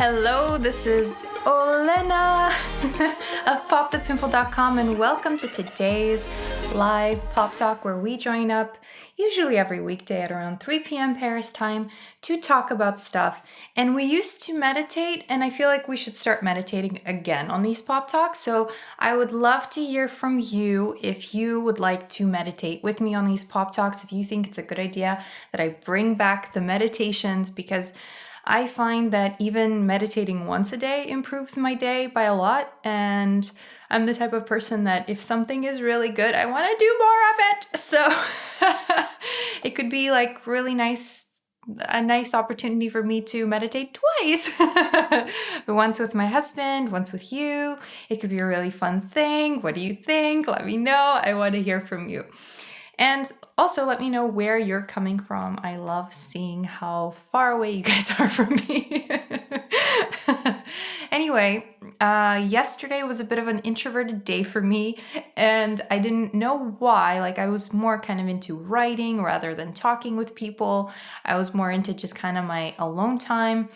Hello, this is Olena of popthepimple.com and welcome to today's live pop talk where we join up usually every weekday at around 3 p.m. Paris time to talk about stuff. And we used to meditate and I feel like we should start meditating again on these pop talks. So I would love to hear from you if you would like to meditate with me on these pop talks, if you think it's a good idea that I bring back the meditations, because I find that even meditating once a day improves my day by a lot. And I'm the type of person that if something is really good, I want to do more of it. So it could be like really nice, a nice opportunity for me to meditate twice. Once with my husband, once with you. It could be a really fun thing. What do you think? Let me know. I want to hear from you. And also let me know where you're coming from. I love seeing how far away you guys are from me. Anyway, yesterday was a bit of an introverted day for me, and I didn't know why. Like, I was more kind of into writing rather than talking with people. I was more into just kind of my alone time.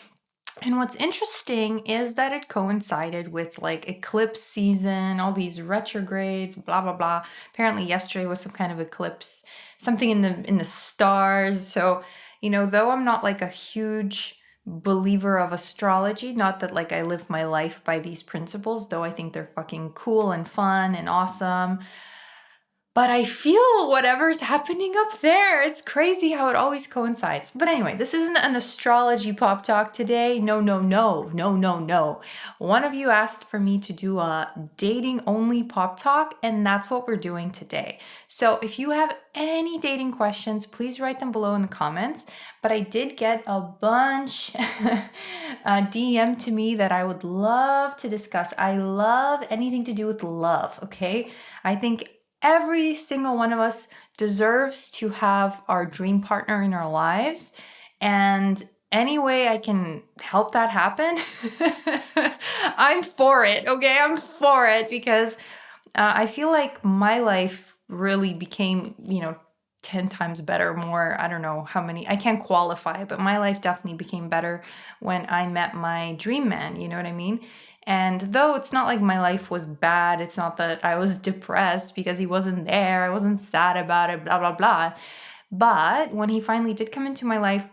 And what's interesting is that it coincided with like eclipse season, all these retrogrades, blah blah blah. Apparently yesterday was some kind of eclipse, something in the stars. So, though I'm not like a huge believer of astrology, not that like I live my life by these principles, though I think they're fucking cool and fun and awesome. But I feel whatever's happening up there. It's crazy how it always coincides. But anyway, this isn't an astrology pop talk today. No. One of you asked for me to do a dating only pop talk, and that's what we're doing today. So if you have any dating questions, please write them below in the comments. But I did get a bunch DM to me that I would love to discuss. I love anything to do with love, okay? I think every single one of us deserves to have our dream partner in our lives. And any way I can help that happen, I'm for it, okay? I'm for it because I feel like my life really became, 10 times better, more, I don't know how many, I can't qualify, but my life definitely became better when I met my dream man, you know what I mean? And though it's not like my life was bad, it's not that I was depressed because he wasn't there, I wasn't sad about it, blah, blah, blah. But when he finally did come into my life,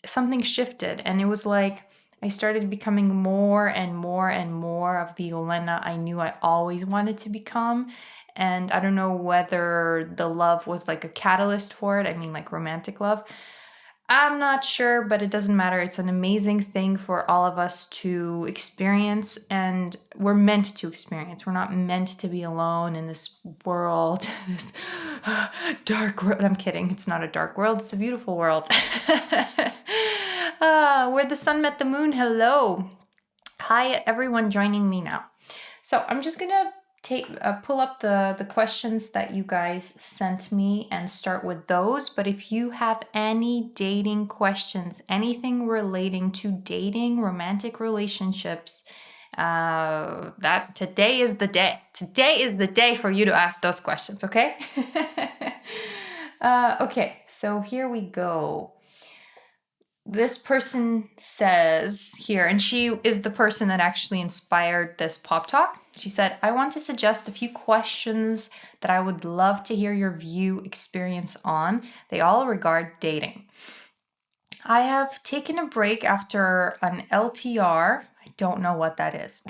something shifted. And it was like I started becoming more and more and more of the Olena I knew I always wanted to become. And I don't know whether the love was like a catalyst for it. I mean, like romantic love. I'm not sure, but it doesn't matter. It's an amazing thing for all of us to experience, and we're meant to experience. We're not meant to be alone in this world, this dark world. I'm kidding. It's not a dark world. It's a beautiful world. Where the sun met the moon. Hello. Hi, everyone joining me now. So I'm just going to pull up the questions that you guys sent me and start with those. But if you have any dating questions, anything relating to dating, romantic relationships, that today is the day. Today is the day for you to ask those questions, okay? Okay, so here we go. This person says here, and she is the person that actually inspired this pop talk. She said, I want to suggest a few questions that I would love to hear your view experience on. They all regard dating. I have taken a break after an LTR. I don't know what that is.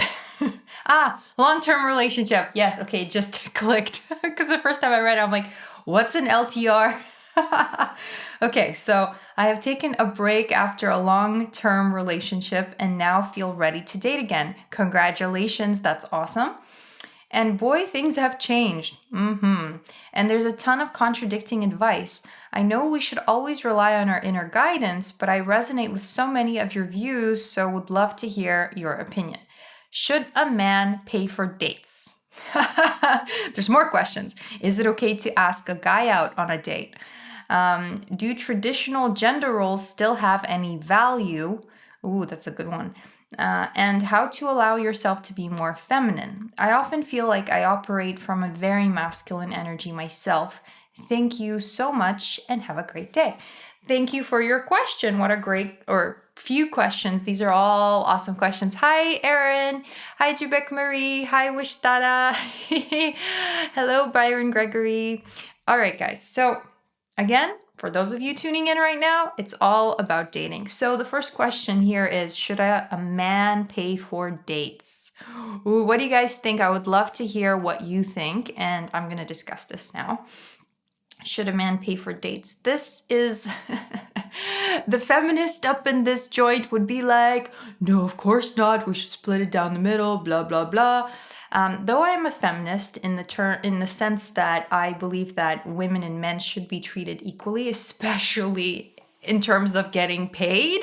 Long-term relationship. Yes, okay, just clicked. Because the first time I read it, I'm like, what's an LTR? Okay, so I have taken a break after a long-term relationship and now feel ready to date again. Congratulations, that's awesome. And boy, things have changed. And there's a ton of contradicting advice. I know we should always rely on our inner guidance, but I resonate with so many of your views, so would love to hear your opinion. Should a man pay for dates? There's more questions. Is it okay to ask a guy out on a date? Do traditional gender roles still have any value? Ooh, that's a good one. And how to allow yourself to be more feminine. I often feel like I operate from a very masculine energy myself. Thank you so much and have a great day. Thank you for your question. What a great, or few questions. These are all awesome questions. Hi, Erin. Hi, Jubek Marie. Hi, Wishtada. Hello, Byron Gregory. All right, guys. So, again, for those of you tuning in right now, it's all about dating. So, the first question here is, should a man pay for dates? Ooh, what do you guys think? I would love to hear what you think, and I'm going to discuss this now. Should a man pay for dates? This is the feminist up in this joint would be like, no, of course not. We should split it down the middle, blah, blah, blah. Though I am a feminist in the sense that I believe that women and men should be treated equally, especially in terms of getting paid.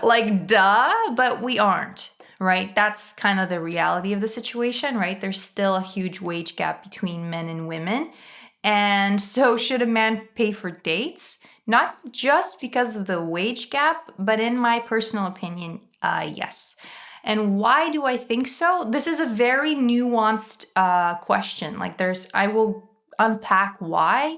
Like, duh, but we aren't. Right? That's kind of the reality of the situation, right? There's still a huge wage gap between men and women. And so, should a man pay for dates? Not just because of the wage gap, but in my personal opinion, yes. And why do I think so? This is a very nuanced question. Like, I will unpack why.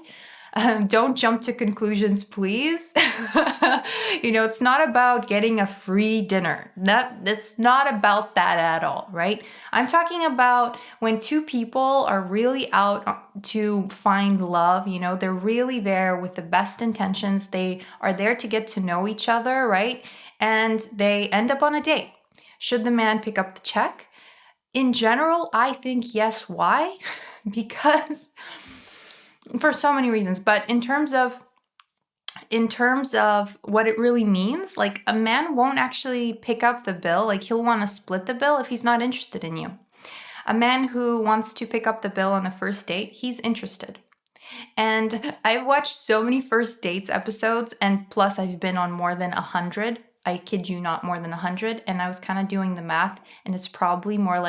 Don't jump to conclusions, please. It's not about getting a free dinner. It's not about that at all, right? I'm talking about when two people are really out to find love, they're really there with the best intentions. They are there to get to know each other, right? And they end up on a date. Should the man pick up the check? In general, I think yes. Why? Because for so many reasons, but in terms of what it really means, like, a man won't actually pick up the bill. Like, he'll want to split the bill if he's not interested in you. A man who wants to pick up the bill on the first date, he's interested. And I've watched so many first dates episodes, and plus I've been on more than 100. I kid you not, more than 100. And I was kind of doing the math, and it's probably more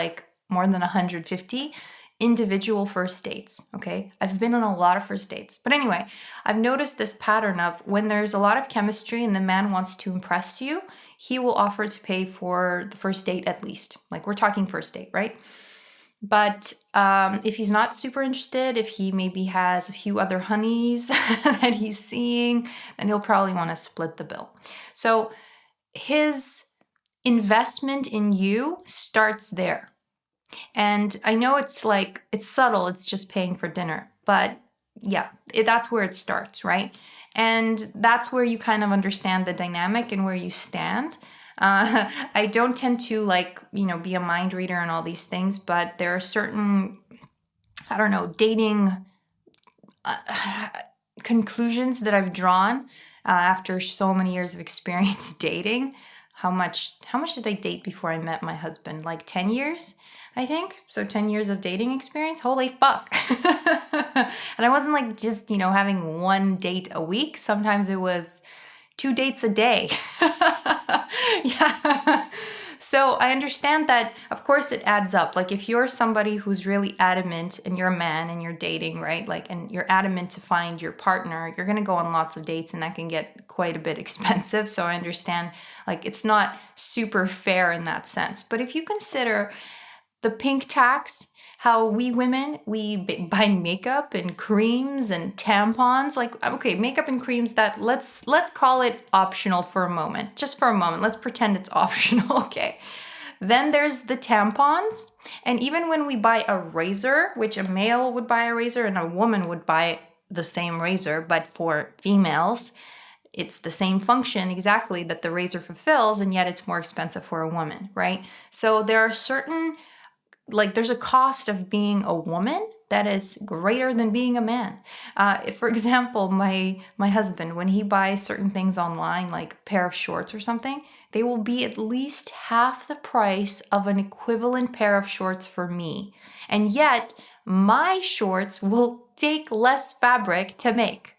than 150 individual first dates, okay? I've been on a lot of first dates. But anyway, I've noticed this pattern of when there's a lot of chemistry and the man wants to impress you, he will offer to pay for the first date at least. Like, we're talking first date, right? But if he's not super interested, if he maybe has a few other honeys that he's seeing, then he'll probably want to split the bill. So his investment in you starts there. And I know it's subtle, it's just paying for dinner, but yeah, that's where it starts, right? And that's where you kind of understand the dynamic and where you stand. I don't tend to be a mind reader and all these things, but there are certain, I don't know, dating conclusions that I've drawn after so many years of experience dating. How much did I date before I met my husband? Like 10 years, I think. So 10 years of dating experience. Holy fuck. And I wasn't just, having one date a week. Sometimes it was 2 dates a day. Yeah. So I understand that, of course, it adds up. Like, if you're somebody who's really adamant and you're a man and you're dating, right? And you're adamant to find your partner, you're going to go on lots of dates and that can get quite a bit expensive. So I understand, it's not super fair in that sense. But if you consider the pink tax, how we women, we buy makeup and creams and tampons, okay, makeup and creams, that let's call it optional for a moment. Just for a moment, let's pretend it's optional, okay? Then there's the tampons, and even when we buy a razor, which a male would buy a razor and a woman would buy the same razor, but for females, it's the same function exactly that the razor fulfills, and yet it's more expensive for a woman, right? So there are certain, there's a cost of being a woman that is greater than being a man. For example, my husband, when he buys certain things online, like a pair of shorts or something, they will be at least half the price of an equivalent pair of shorts for me. And yet, my shorts will take less fabric to make.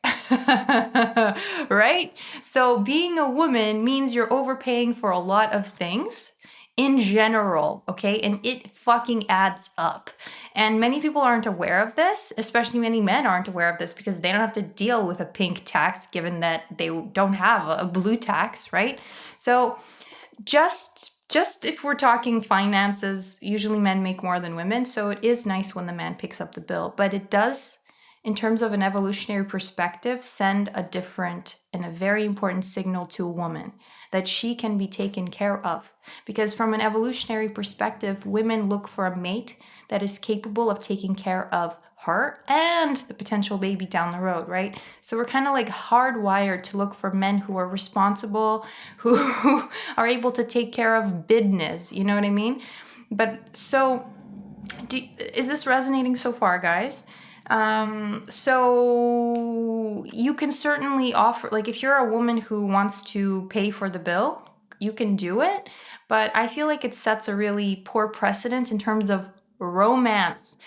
Right? So being a woman means you're overpaying for a lot of things in general, okay? And it fucking adds up. And many people aren't aware of this, especially many men aren't aware of this because they don't have to deal with a pink tax given that they don't have a blue tax, right? So just if we're talking finances, usually men make more than women, so it is nice when the man picks up the bill, but it does in terms of an evolutionary perspective, send a different and a very important signal to a woman that she can be taken care of. Because from an evolutionary perspective, women look for a mate that is capable of taking care of her and the potential baby down the road, right? So we're kind of like hardwired to look for men who are responsible, who are able to take care of business, you know what I mean? But so, is this resonating so far, guys? So you can certainly offer, like if you're a woman who wants to pay for the bill, you can do it. But I feel like it sets a really poor precedent in terms of romance.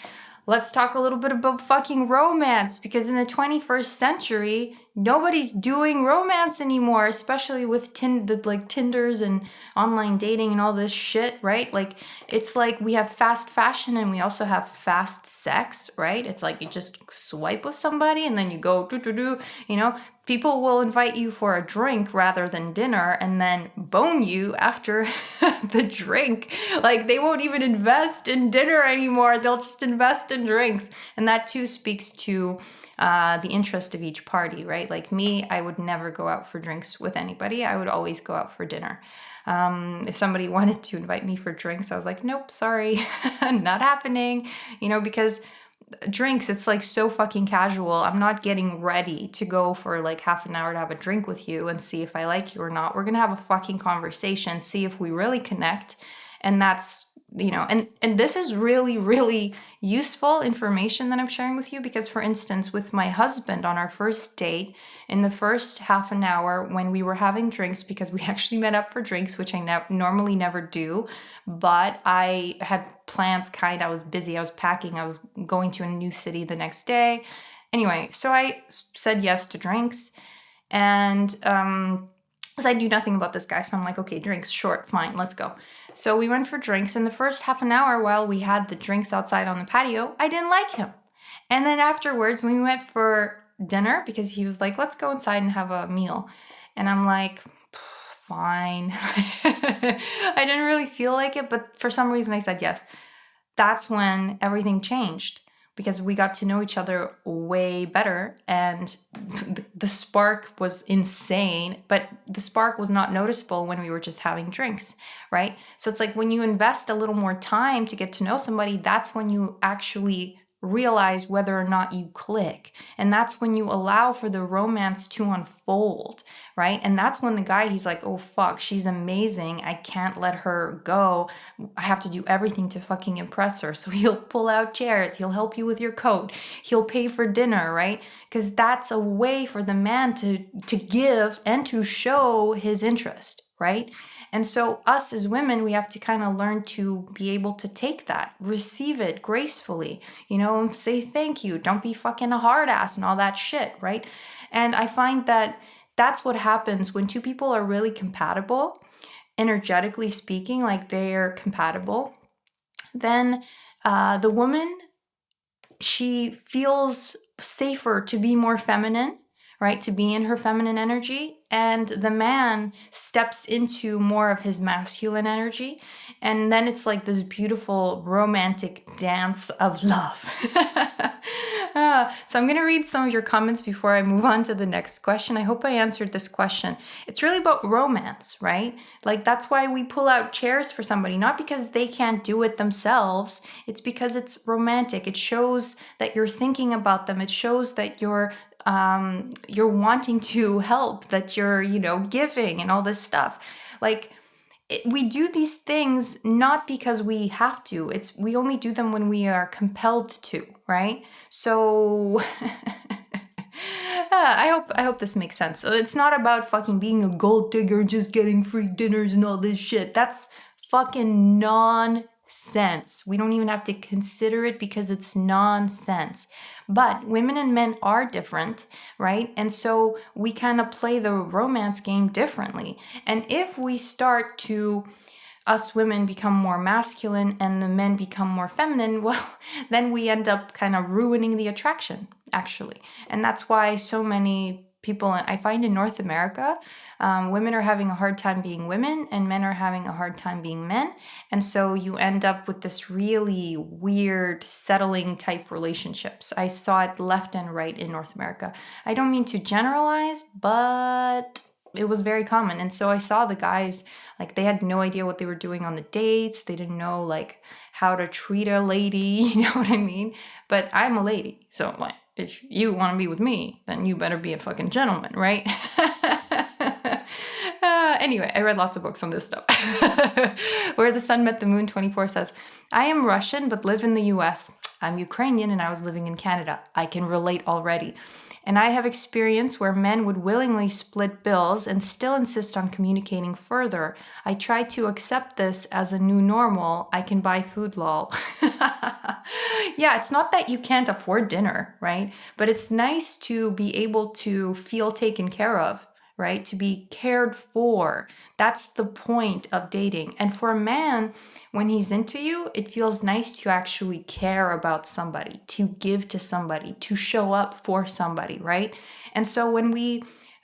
Let's talk a little bit about fucking romance, because in the 21st century, nobody's doing romance anymore, especially with Tinders and online dating and all this shit, right? Like, it's like we have fast fashion and we also have fast sex, right? It's like you just swipe with somebody and then you go do, you know? People will invite you for a drink rather than dinner and then bone you after the drink. Like, they won't even invest in dinner anymore. They'll just invest in drinks. And that too speaks to the interest of each party, right? Like me, I would never go out for drinks with anybody. I would always go out for dinner. If somebody wanted to invite me for drinks, I was like, nope, sorry, not happening, you know, because drinks, it's like so fucking casual. I'm not getting ready to go for like half an hour to have a drink with you and see if I like you or not. We're gonna have a fucking conversation, see if we really connect. And that's, you know, and this is really, really useful information that I'm sharing with you, because for instance, with my husband on our first date, in the first half an hour when we were having drinks, because we actually met up for drinks, which I normally never do, but I had plans, I was busy, I was packing, I was going to a new city the next day. Anyway, so I said yes to drinks, and because I knew nothing about this guy, so I'm like, okay, drinks, sure, fine, let's go. So we went for drinks, and the first half an hour while we had the drinks outside on the patio, I didn't like him. And then afterwards, when we went for dinner, because he was like, let's go inside and have a meal. And I'm like, fine. I didn't really feel like it, but for some reason I said yes. That's when everything changed, because we got to know each other way better, and the spark was insane, but the spark was not noticeable when we were just having drinks, right? So it's like when you invest a little more time to get to know somebody, that's when you actually realize whether or not you click. And that's when you allow for the romance to unfold, right? And that's when the guy, he's like, oh fuck, she's amazing, I can't let her go, I have to do everything to fucking impress her. So he'll pull out chairs, he'll help you with your coat, he'll pay for dinner, right? Because that's a way for the man to give and to show his interest, right? And so us as women, we have to kind of learn to be able to take that, receive it gracefully, you know, and say thank you. Don't be fucking a hard ass and all that shit, right? And I find that that's what happens when two people are really compatible, energetically speaking, like they're compatible. Then the woman, she feels safer to be more feminine, right? To be in her feminine energy. And the man steps into more of his masculine energy. And then it's like this beautiful romantic dance of love. So I'm going to read some of your comments before I move on to the next question. I hope I answered this question. It's really about romance, right? Like, that's why we pull out chairs for somebody, not because they can't do it themselves. It's because it's romantic. It shows that you're thinking about them. It shows that you're wanting to help, that you're, you know, giving and all this stuff. Like, we do these things not because we have to. We only do them when we are compelled to, right? So I hope this makes sense. So it's not about fucking being a gold digger and just getting free dinners and all this shit. That's fucking nonsense. We don't even have to consider it because it's nonsense. But women and men are different, right? And so we kind of play the romance game differently. And if we start to, us women become more masculine and the men become more feminine, well, then we end up kind of ruining the attraction, actually. And that's why so many people, I find in North America, women are having a hard time being women and men are having a hard time being men. And so you end up with this really weird settling type relationships. I saw it left and right in North America. I don't mean to generalize, but it was very common. And so I saw the guys, like, they had no idea what they were doing on the dates. They didn't know, like, how to treat a lady, you know what I mean? But I'm a lady, so, like, if you want to be with me, then you better be a fucking gentleman, right? Anyway, I read lots of books on this stuff. Where the Sun Met the Moon 24 says, I am Russian but live in the US. I'm Ukrainian and I was living in Canada. I can relate already. And I have experience where men would willingly split bills and still insist on communicating further. I try to accept this as a new normal. I can buy food, lol. Yeah, it's not that you can't afford dinner, right? But it's nice to be able to feel taken care of, right? To be cared for. That's the point of dating. And for a man, when he's into you, it feels nice to actually care about somebody, to give to somebody, to show up for somebody, right? And so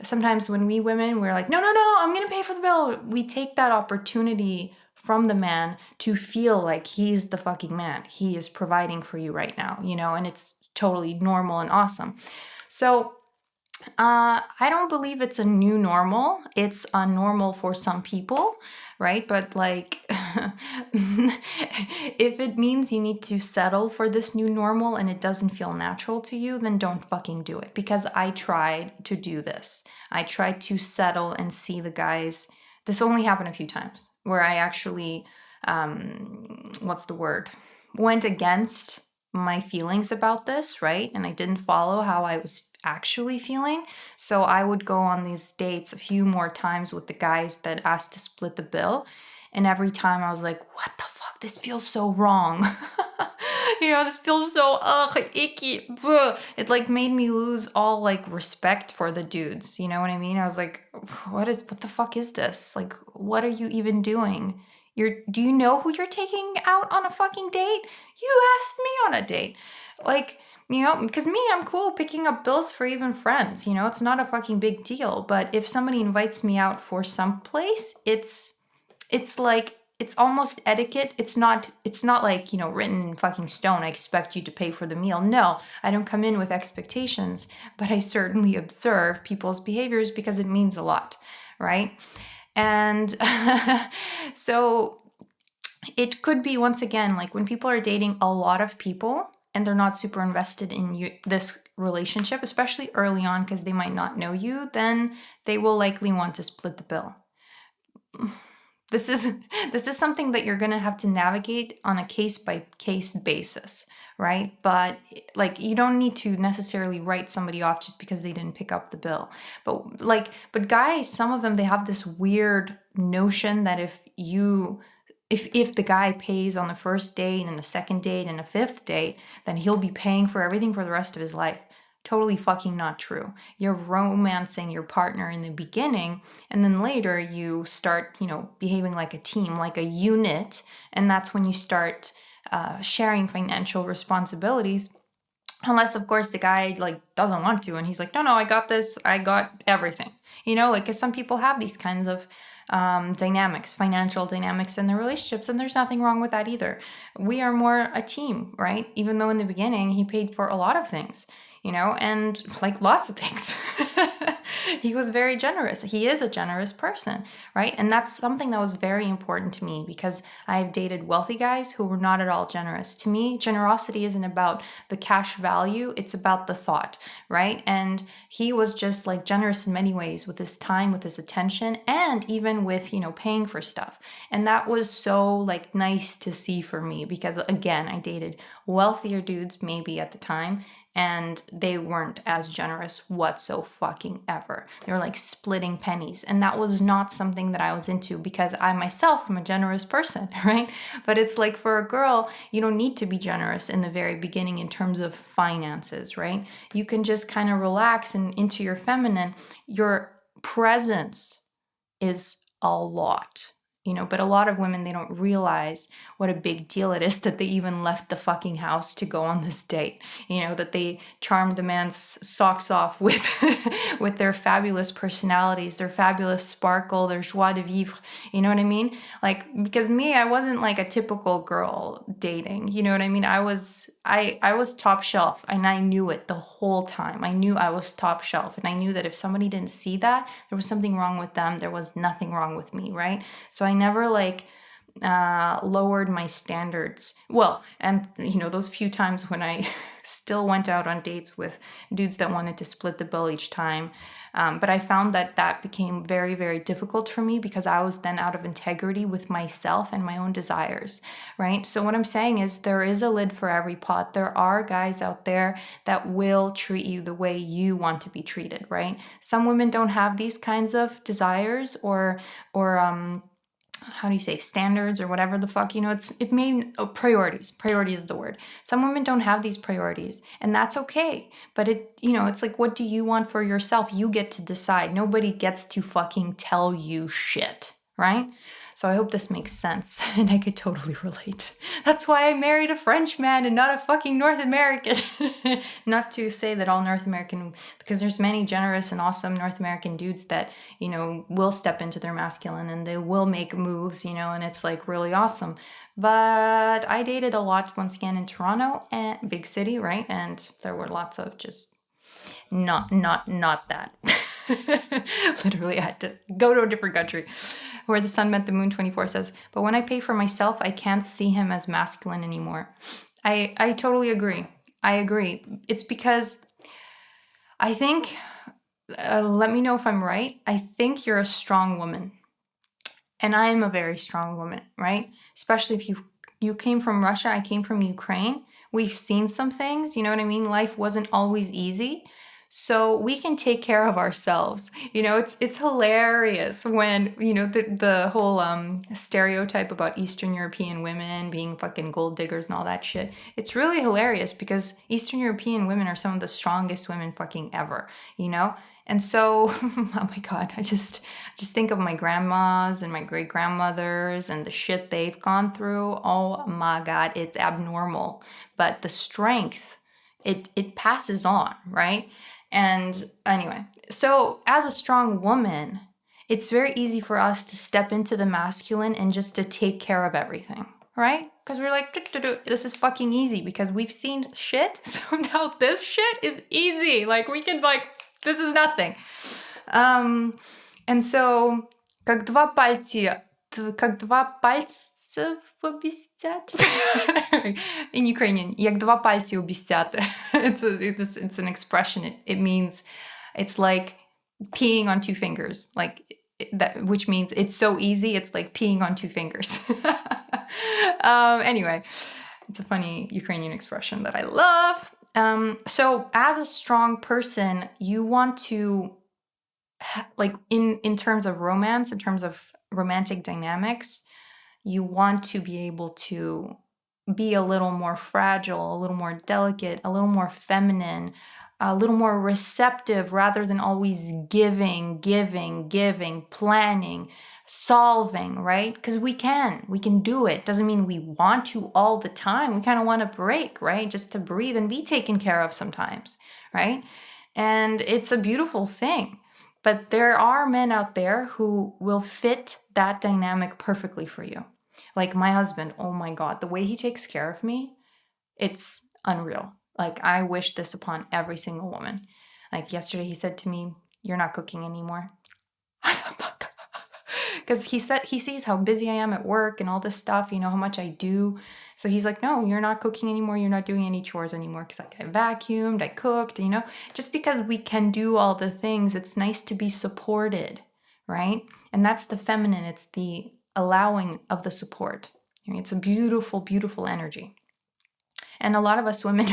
sometimes when we women, we're like, no, I'm going to pay for the bill. We take that opportunity from the man to feel like he's the fucking man. He is providing for you right now, and it's totally normal and awesome. So I don't believe it's a new normal. It's a normal for some people, right? But like, if it means you need to settle for this new normal and it doesn't feel natural to you, then don't fucking do it. Because I tried to do this. I tried to settle and see the guys. This only happened a few times where I actually, went against my feelings about this, right? And I didn't follow how I was actually feeling. So I would go on these dates a few more times with the guys that asked to split the bill. And every time I was like, what the fuck? This feels so wrong. This feels so icky. Bleh. It like made me lose all like respect for the dudes. You know what I mean? I was like, what the fuck is this? Like, what are you even doing? Do you know who you're taking out on a fucking date? You asked me on a date. Like, because me, I'm cool picking up bills for even friends. It's not a fucking big deal. But if somebody invites me out for some place, it's like, it's almost etiquette. It's not like, written in fucking stone. I expect you to pay for the meal. No, I don't come in with expectations, but I certainly observe people's behaviors because it means a lot, right? And so it could be, once again, like when people are dating a lot of people and they're not super invested in this relationship, especially early on because they might not know you, then they will likely want to split the bill. This is something that you're going to have to navigate on a case-by-case basis, right? But like, you don't need to necessarily write somebody off just because they didn't pick up the bill. But guys, some of them, they have this weird notion that if the guy pays on the first date and the second date and the fifth date, then he'll be paying for everything for the rest of his life. Totally fucking not true. You're romancing your partner in the beginning, and then later you start, behaving like a team, like a unit, and that's when you start sharing financial responsibilities. Unless, of course, the guy like doesn't want to, and he's like, no, I got this, I got everything. Because some people have these kinds of dynamics, financial dynamics in their relationships, and there's nothing wrong with that either. We are more a team, right? Even though in the beginning he paid for a lot of things, and like lots of things. He was very generous. He is a generous person, right? And that's something that was very important to me because I've dated wealthy guys who were not at all generous. To me, generosity isn't about the cash value, it's about the thought, right? And he was just like generous in many ways with his time, with his attention, and even with, paying for stuff. And that was so like nice to see for me because, again, I dated wealthier dudes maybe at the time, and they weren't as generous whatsoever. They were like splitting pennies. And that was not something that I was into because I myself am a generous person, right? But it's like for a girl, you don't need to be generous in the very beginning in terms of finances, right? You can just kind of relax and into your feminine. Your presence is a lot. but a lot of women, they don't realize what a big deal it is that they even left the fucking house to go on this date, that they charmed the man's socks off with with their fabulous personalities, their fabulous sparkle, their joie de vivre. You know what I mean? Like, because me, I wasn't like a typical girl dating. You know what I mean? I was top shelf, and I knew it the whole time. I knew I was top shelf, and I knew that if somebody didn't see that, there was something wrong with them. There was nothing wrong with me, right? So I never lowered my standards. Well, and those few times when I still went out on dates with dudes that wanted to split the bill each time. But I found that became very, very difficult for me because I was then out of integrity with myself and my own desires, right? So what I'm saying is there is a lid for every pot. There are guys out there that will treat you the way you want to be treated, right? Some women don't have these kinds of desires or how do you say, standards or whatever the fuck, priorities. Priorities is the word. Some women don't have these priorities, and that's okay. But it's like, what do you want for yourself? You get to decide. Nobody gets to fucking tell you shit, right? So I hope this makes sense, and I could totally relate. That's why I married a French man and not a fucking North American. Not to say that all North American, because there's many generous and awesome North American dudes that, will step into their masculine and they will make moves, and it's like really awesome. But I dated a lot, once again, in Toronto, and big city, right? And there were lots of just not that. Literally, I had to go to a different country where the sun met the moon 24 says, but when I pay for myself, I can't see him as masculine anymore. I totally agree. I agree. It's because I think, let me know if I'm right. I think you're a strong woman. And I am a very strong woman, right? Especially if you came from Russia, I came from Ukraine. We've seen some things, you know what I mean? Life wasn't always easy. So we can take care of ourselves. It's hilarious when, the whole stereotype about Eastern European women being fucking gold diggers and all that shit. It's really hilarious because Eastern European women are some of the strongest women fucking ever, And so, oh my God, I just think of my grandmas and my great grandmothers and the shit they've gone through. Oh my God, it's abnormal. But the strength, it passes on, right? And anyway, so as a strong woman, it's very easy for us to step into the masculine and just to take care of everything, right? Because we're like, this is fucking easy because we've seen shit. So now this shit is easy. Like we can this is nothing. And so, как два пальца объяснять. In Ukrainian, як два пальці объяснять. It's an expression. It means, it's like peeing on two fingers. Like that, which means it's so easy. It's like peeing on two fingers. Anyway, it's a funny Ukrainian expression that I love. So as a strong person, you want to, in terms of romance, in terms of romantic dynamics, you want to be able to be a little more fragile, a little more delicate, a little more feminine, a little more receptive rather than always giving, planning, solving, right? Because we can do it. Doesn't mean we want to all the time. We kind of want a break, right? Just to breathe and be taken care of sometimes, right? And it's a beautiful thing. But there are men out there who will fit that dynamic perfectly for you. Like my husband, oh my God, the way he takes care of me, it's unreal. Like I wish this upon every single woman. Like yesterday he said to me, "You're not cooking anymore." Because he sees how busy I am at work and all this stuff, how much I do. So he's like, "No, you're not cooking anymore. You're not doing any chores anymore." Because I vacuumed, I cooked, just because we can do all the things, it's nice to be supported, right? And that's the feminine. It's the allowing of the support. It's a beautiful, beautiful energy. And a lot of us women,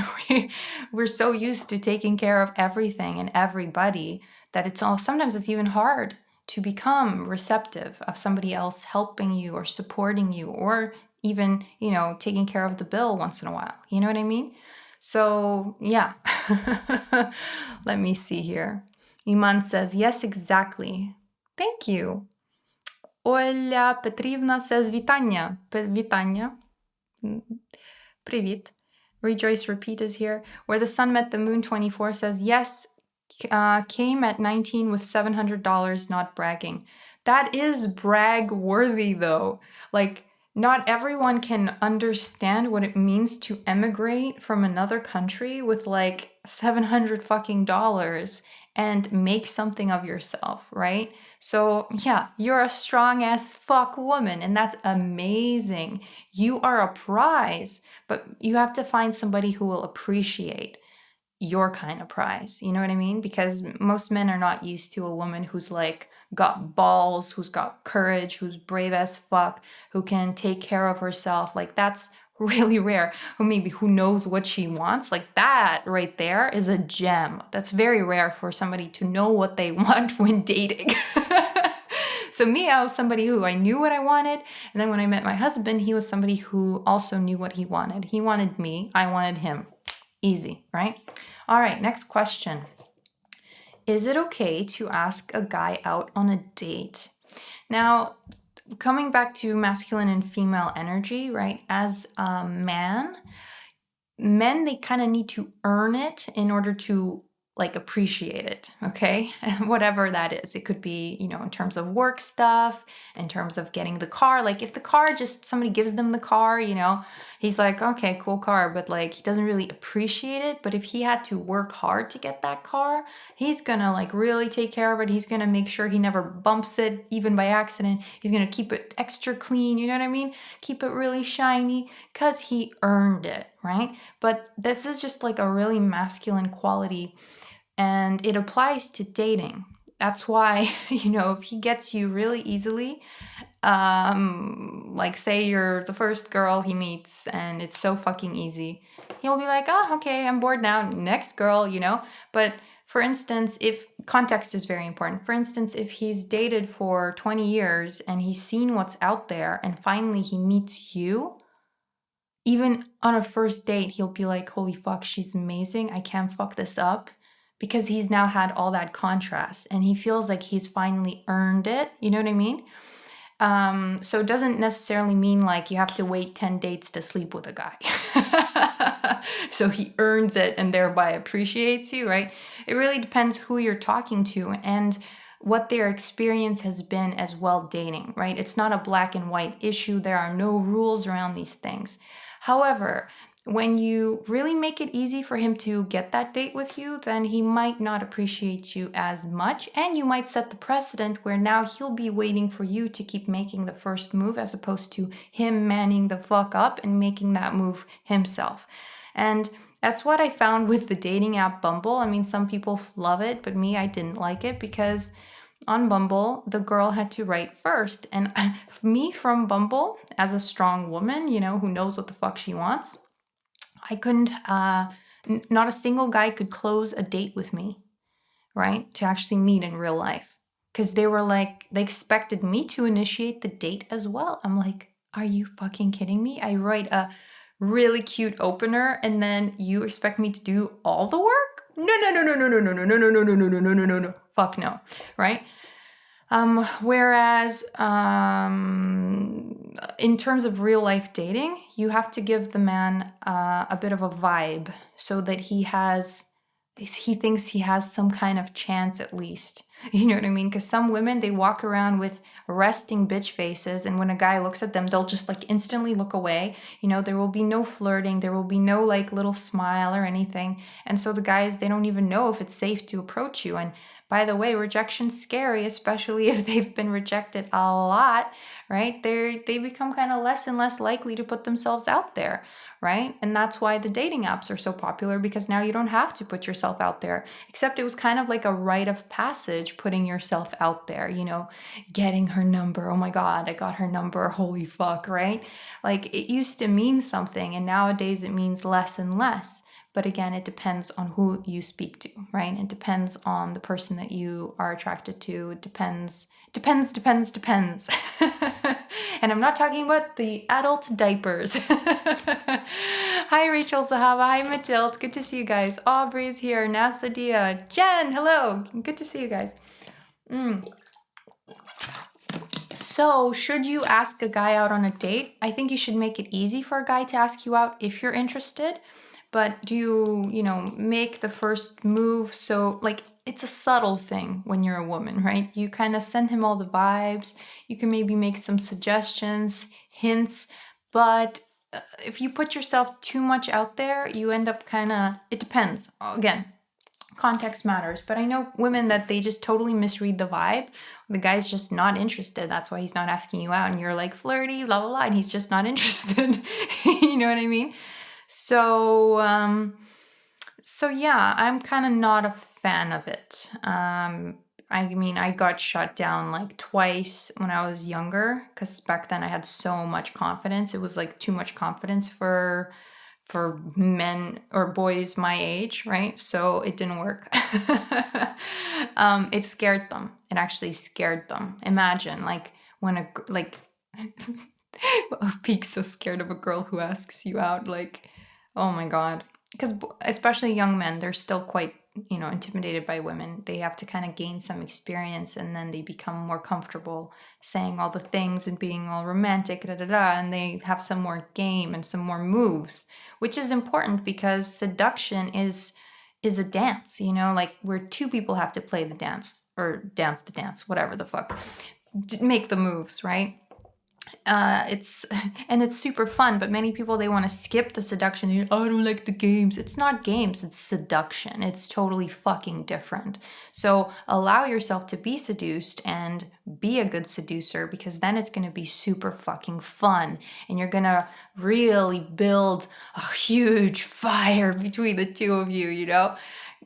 we're so used to taking care of everything and everybody that sometimes it's even hard to become receptive of somebody else helping you or supporting you or even, taking care of the bill once in a while. You know what I mean? So, yeah. Let me see here. Iman says, yes, exactly. Thank you. Оля Петрівна says вітання. Вітання. Привіт. Rejoice Repeat is here. Where the Sun Met the Moon 24 says, yes, came at 19 with $700, not bragging. That is brag worthy though. Like, not everyone can understand what it means to emigrate from another country with like 700 fucking dollars and make something of yourself, right? So yeah, you're a strong as fuck woman and that's amazing. You are a prize, but you have to find somebody who will appreciate your kind of prize. You know what I mean? Because most men are not used to a woman who's like got balls, who's got courage, who's brave as fuck, who can take care of herself. Like that's really rare. Who knows what she wants. Like that right there is a gem. That's very rare for somebody to know what they want when dating. So me, I was somebody who I knew what I wanted. And then when I met my husband, he was somebody who also knew what he wanted. He wanted me, I wanted him. Easy, right? All right, next question. Is it okay to ask a guy out on a date? Now, coming back to masculine and female energy, right? As a man, men, they kind of need to earn it in order to like appreciate it, okay? Whatever that is. It could be, you know, in terms of work stuff, in terms of getting the car. Like if the car just somebody gives them the car, you know, he's like, okay, cool car, but like he doesn't really appreciate it. But if he had to work hard to get that car, he's gonna like really take care of it. He's gonna make sure he never bumps it even by accident. He's gonna keep it extra clean, you know what I mean? Keep it really shiny because he earned it, right? But this is just like a really masculine quality and it applies to dating. That's why, you know, if he gets you really easily, like say you're the first girl he meets and it's so fucking easy, he'll be like, oh, okay, I'm bored now, next girl, you know? But for instance, if context is very important. For instance, if he's dated for 20 years and he's seen what's out there and finally he meets you, even on a first date, he'll be like, holy fuck, she's amazing. I can't fuck this up. Because he's now had all that contrast and he feels like he's finally earned it. You know what I mean? So it doesn't necessarily mean like you have to wait 10 dates to sleep with a guy. So he earns it and thereby appreciates you, right? It really depends who you're talking to and what their experience has been as well dating, right? It's not a black and white issue. There are no rules around these things. However, when you really make it easy for him to get that date with you, then he might not appreciate you as much. And you might set the precedent where now he'll be waiting for you to keep making the first move as opposed to him manning the fuck up and making that move himself. And that's what I found with the dating app Bumble. I mean, some people love it, but me, I didn't like it because on Bumble, the girl had to write first. And me from Bumble, as a strong woman, you know, who knows what the fuck she wants, I couldn't, not a single guy could close a date with me, right? To actually meet in real life. Because they were like, they expected me to initiate the date as well. I'm like, are you fucking kidding me? I write a really cute opener and then you expect me to do all the work? No, no, no, no, no, no, no, no, no, no, no, no, no, no, no, no, no, no. Fuck no, right? Whereas in terms of real life dating, you have to give the man a bit of a vibe so that he thinks he has some kind of chance at least. You know what I mean? Because some women, they walk around with resting bitch faces, and when a guy looks at them, they'll just like instantly look away. You know, there will be no flirting, there will be no like little smile or anything. And so the guys, they don't even know if it's safe to approach you. And by the way, rejection's scary, especially if they've been rejected a lot, right? They become kind of less and less likely to put themselves out there, right? And that's why the dating apps are so popular, because now you don't have to put yourself out there, except it was kind of like a rite of passage putting yourself out there, you know, getting her number. Oh my God, I got her number. Holy fuck, right? Like it used to mean something and nowadays it means less and less. But again, it depends on who you speak to, right? It depends on the person that you are attracted to. It depends. And I'm not talking about the adult diapers. Hi, Rachel Zahava. Hi, Mathilde. Good to see you guys. Aubrey's here. Nasadia. Jen, hello. Good to see you guys. So, should you ask a guy out on a date? I think you should make it easy for a guy to ask you out if you're interested. But do you make the first move so, like, it's a subtle thing when you're a woman, right? You kind of send him all the vibes. You can maybe make some suggestions, hints, but if you put yourself too much out there, you end up it depends. Again, context matters, but I know women that they just totally misread the vibe. The guy's just not interested. That's why he's not asking you out, and you're like flirty, blah blah blah, and he's just not interested. You know what I mean? So yeah, I'm kind of not a fan of it. I mean, I got shut down like twice when I was younger because back then I had so much confidence. It was like too much confidence for men or boys my age, right? So it didn't work. It scared them. It actually scared them. Imagine like when Peak's so scared of a girl who asks you out, like, oh my god. Because especially young men, they're still quite intimidated by women. They have to kind of gain some experience, and then they become more comfortable saying all the things and being all romantic, and they have some more game and some more moves, which is important because seduction is a dance, like where two people have to play the dance or dance the dance, whatever the fuck, make the moves, right? It's and it's super fun, but many people, they want to skip the seduction. Oh, I don't like the games. It's not games, it's seduction. It's totally fucking different. So allow yourself to be seduced and be a good seducer, because then it's going to be super fucking fun, and you're going to really build a huge fire between the two of you,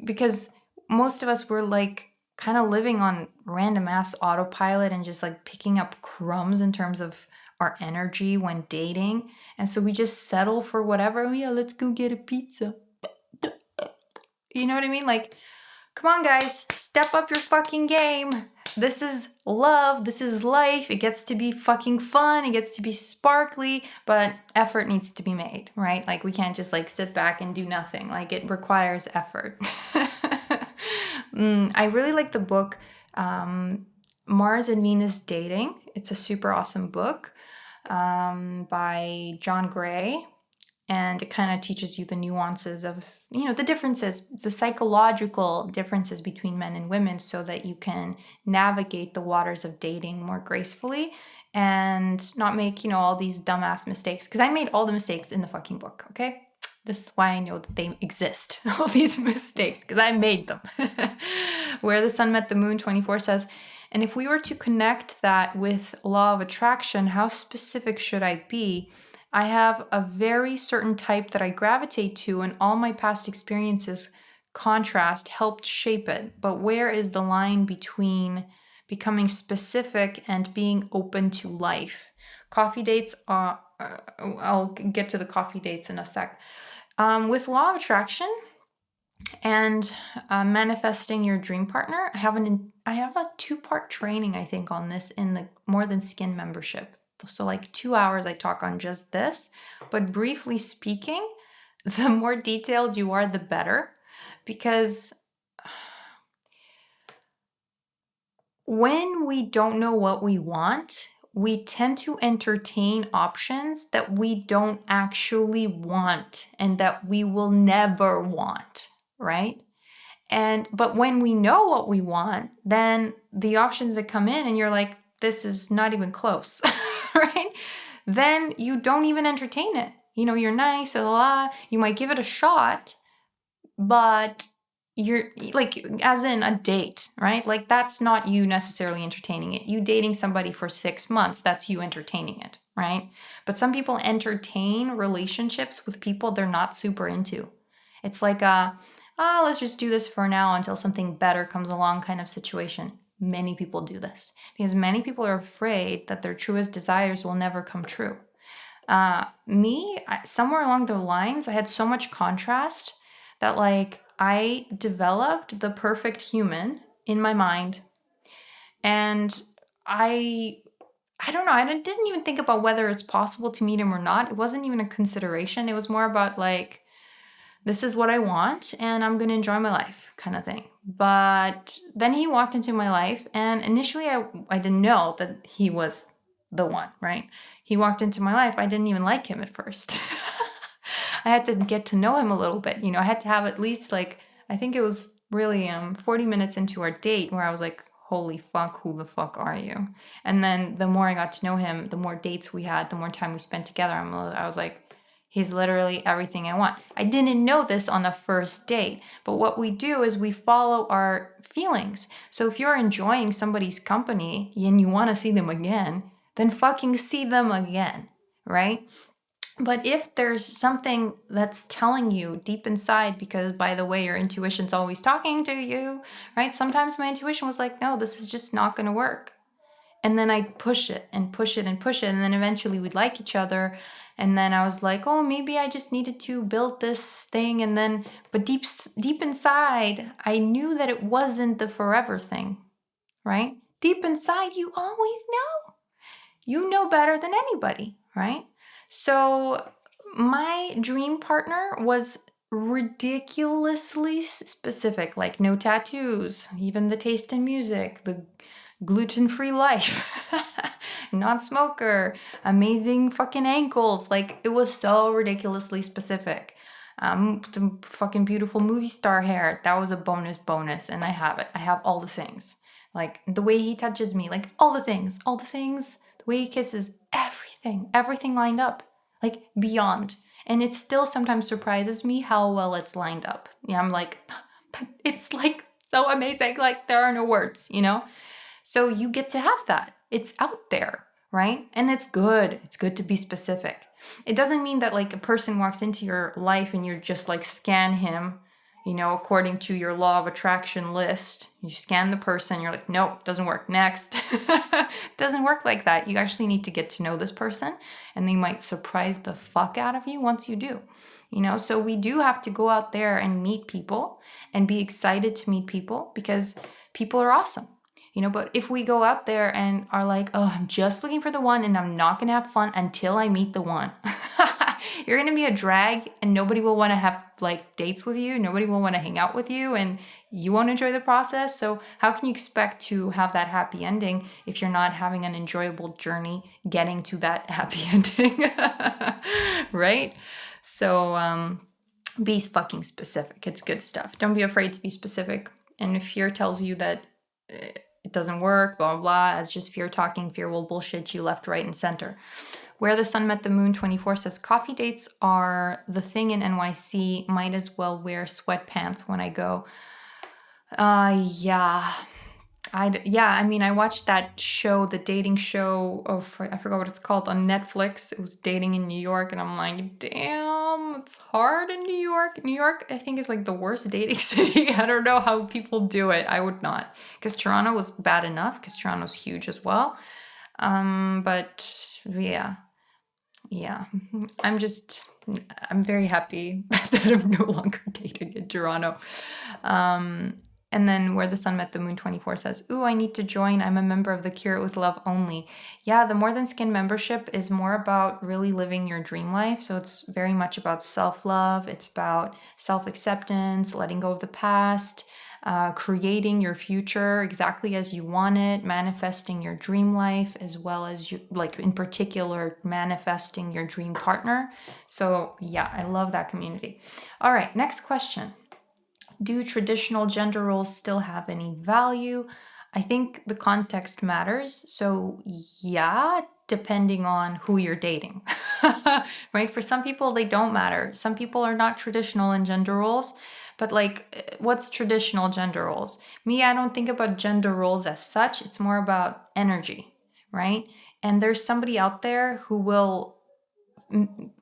because most of us were like kind of living on random ass autopilot and just like picking up crumbs in terms of our energy when dating. And so we just settle for whatever. Oh yeah, let's go get a pizza. You know what I mean? Like, come on guys, step up your fucking game. This is love, this is life. It gets to be fucking fun, it gets to be sparkly, but effort needs to be made, right? Like we can't just like sit back and do nothing. Like it requires effort. I really like the book Mars and Venus Dating. It's a super awesome book by John Gray. And it kind of teaches you the nuances of, the differences, the psychological differences between men and women, so that you can navigate the waters of dating more gracefully and not make, all these dumbass mistakes. Because I made all the mistakes in the fucking book, okay? This is why I know that they exist, all these mistakes, because I made them. Where the Sun Met the Moon 24 says, and if we were to connect that with law of attraction, how specific should I be? I have a very certain type that I gravitate to, and all my past experiences contrast helped shape it. But where is the line between becoming specific and being open to life? Coffee dates are, I'll get to the coffee dates in a sec. With law of attraction and manifesting your dream partner, I have a 2-part training, I think, on this in the More Than Skin membership. So like 2 hours I talk on just this, but briefly speaking, the more detailed you are, the better, because when we don't know what we want, we tend to entertain options that we don't actually want and that we will never want, right? But when we know what we want, then the options that come in and you're like, this is not even close, right? Then you don't even entertain it. You're nice, blah, blah, blah. You might give it a shot, but you're like, as in a date, right? Like that's not you necessarily entertaining it. You dating somebody for 6 months, that's you entertaining it, right? But some people entertain relationships with people they're not super into. It's like let's just do this for now until something better comes along kind of situation. Many people do this because many people are afraid that their truest desires will never come true. Somewhere along the lines, I had so much contrast that like I developed the perfect human in my mind, and I don't know, I didn't even think about whether it's possible to meet him or not. It wasn't even a consideration. It was more about like, this is what I want and I'm going to enjoy my life kind of thing. But then he walked into my life, and initially I didn't know that he was the one, right? He walked into my life. I didn't even like him at first. I had to get to know him a little bit. I had to have at least like, I think it was really 40 minutes into our date where I was like, holy fuck, who the fuck are you? And then the more I got to know him, the more dates we had, the more time we spent together, I was like, he's literally everything I want. I didn't know this on the first date, but what we do is we follow our feelings. So if you're enjoying somebody's company and you want to see them again, then fucking see them again, right? But if there's something that's telling you deep inside, because by the way, your intuition's always talking to you, right? Sometimes my intuition was like, no, this is just not going to work. And then I'd push it and push it and push it. And then eventually we'd like each other. And then I was like, oh, maybe I just needed to build this thing. And then, but deep inside, I knew that it wasn't the forever thing, right? Deep inside, you always know. You know better than anybody, right? So my dream partner was ridiculously specific, like no tattoos, even the taste in music, the gluten-free life, non-smoker, amazing fucking ankles. Like it was so ridiculously specific. The fucking beautiful movie star hair, that was a bonus, and I have it. I have all the things. Like the way he touches me, like all the things, the way he kisses, everything lined up, like beyond. And it still sometimes surprises me how well it's lined up. Yeah, I'm like, but it's like so amazing. Like there are no words, So you get to have that. It's out there, right? And it's good. It's good to be specific. It doesn't mean that like a person walks into your life and you're just like scan him, according to your law of attraction list. You scan the person, you're like, nope, doesn't work. Next. Doesn't work like that. You actually need to get to know this person, and they might surprise the fuck out of you once you do. So we do have to go out there and meet people and be excited to meet people because people are awesome. But if we go out there and are like, oh, I'm just looking for the one and I'm not going to have fun until I meet the one. You're going to be a drag and nobody will want to have like dates with you. Nobody will want to hang out with you and you won't enjoy the process. So how can you expect to have that happy ending if you're not having an enjoyable journey getting to that happy ending? Right? So be fucking specific. It's good stuff. Don't be afraid to be specific. And if fear tells you that it doesn't work, blah, blah, blah, it's just fear talking. Fear will bullshit you left, right, and center. Where the Sun Met the Moon 24 says, coffee dates are the thing in NYC. Might as well wear sweatpants when I go. Yeah. I watched that show, the dating show of, I forgot what it's called, on Netflix. It was dating in New York, and I'm like, damn, it's hard in New York. New York, I think, is like the worst dating city. I don't know how people do it. I would not. Because Toronto was bad enough, because Toronto's huge as well. But yeah. I'm very happy that I'm no longer dating in Toronto. And then Where the Sun Met the Moon 24 says, ooh, I need to join. I'm a member of the Cure It With Love Only. Yeah, the More Than Skin membership is more about really living your dream life. So it's very much about self-love. It's about self-acceptance, letting go of the past, creating your future exactly as you want it, manifesting your dream life, as well as you, like in particular, manifesting your dream partner. So yeah, I love that community. All right, next question. Do traditional gender roles still have any value? I think the context matters. So yeah, depending on who you're dating, right? For some people, they don't matter. Some people are not traditional in gender roles. But like, what's traditional gender roles? Me, I don't think about gender roles as such. It's more about energy, right? And there's somebody out there who will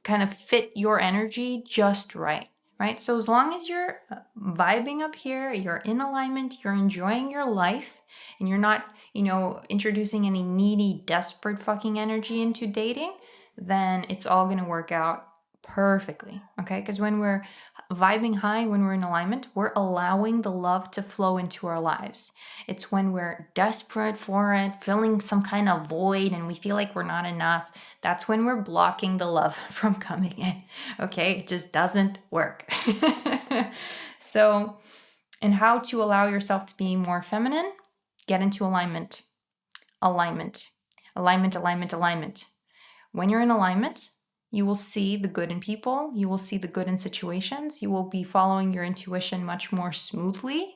kind of fit your energy just right. Right? So as long as you're vibing up here, you're in alignment, you're enjoying your life, and you're not, introducing any needy, desperate fucking energy into dating, then it's all going to work out perfectly. Okay? Because when we're vibing high, when we're in alignment, we're allowing the love to flow into our lives. It's when we're desperate for it, feeling some kind of void, and we feel like we're not enough. That's when we're blocking the love from coming in. Okay? It just doesn't work. So, and how to allow yourself to be more feminine? Get into alignment. Alignment, alignment, alignment. When you're in alignment, you will see the good in people. You will see the good in situations. You will be following your intuition much more smoothly.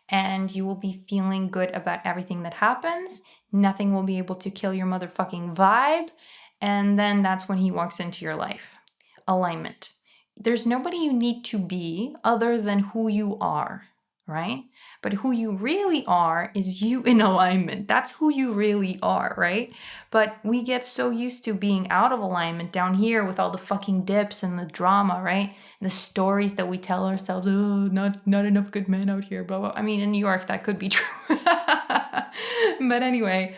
And you will be feeling good about everything that happens. Nothing will be able to kill your motherfucking vibe. And then that's when he walks into your life. Alignment. There's nobody you need to be other than who you are, right? But who you really are is you in alignment. That's who you really are, right? But we get so used to being out of alignment down here with all the fucking dips and the drama, right? The stories that we tell ourselves, oh, not enough good men out here, blah, blah. I mean, in New York, that could be true. But anyway,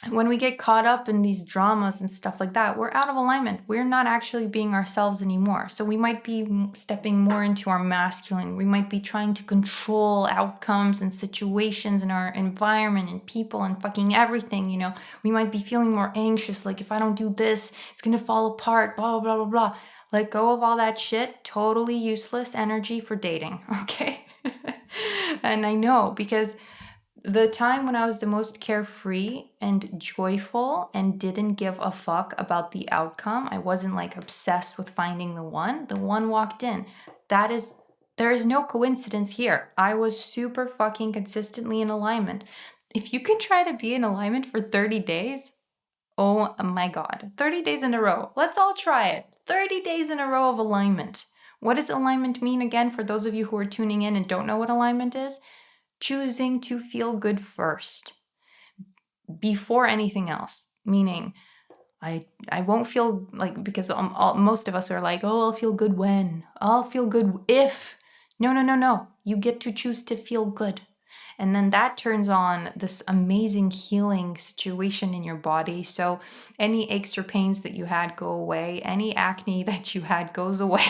when we get caught up in these dramas and stuff like that, we're out of alignment. We're not actually being ourselves anymore. So we might be stepping more into our masculine. We might be trying to control outcomes and situations in our environment and people and fucking everything, you know. We might be feeling more anxious, like if I don't do this, it's gonna fall apart, blah, blah, blah, blah, blah. Let go of all that shit. Totally useless energy for dating, okay? And I know, because the time when I was the most carefree and joyful and didn't give a fuck about the outcome, I wasn't like obsessed with finding the one walked in. There is no coincidence here. I was super fucking consistently in alignment. If you can try to be in alignment for 30 days, oh my God, 30 days in a row. Let's all try it. 30 days in a row of alignment. What does alignment mean again for those of you who are tuning in and don't know what alignment is? Choosing to feel good first before anything else, meaning I won't feel like, because most of us are like, oh, I'll feel good when, I'll feel good if. No, you get to choose to feel good. And then that turns on this amazing healing situation in your body. So any aches or pains that you had go away, any acne that you had goes away.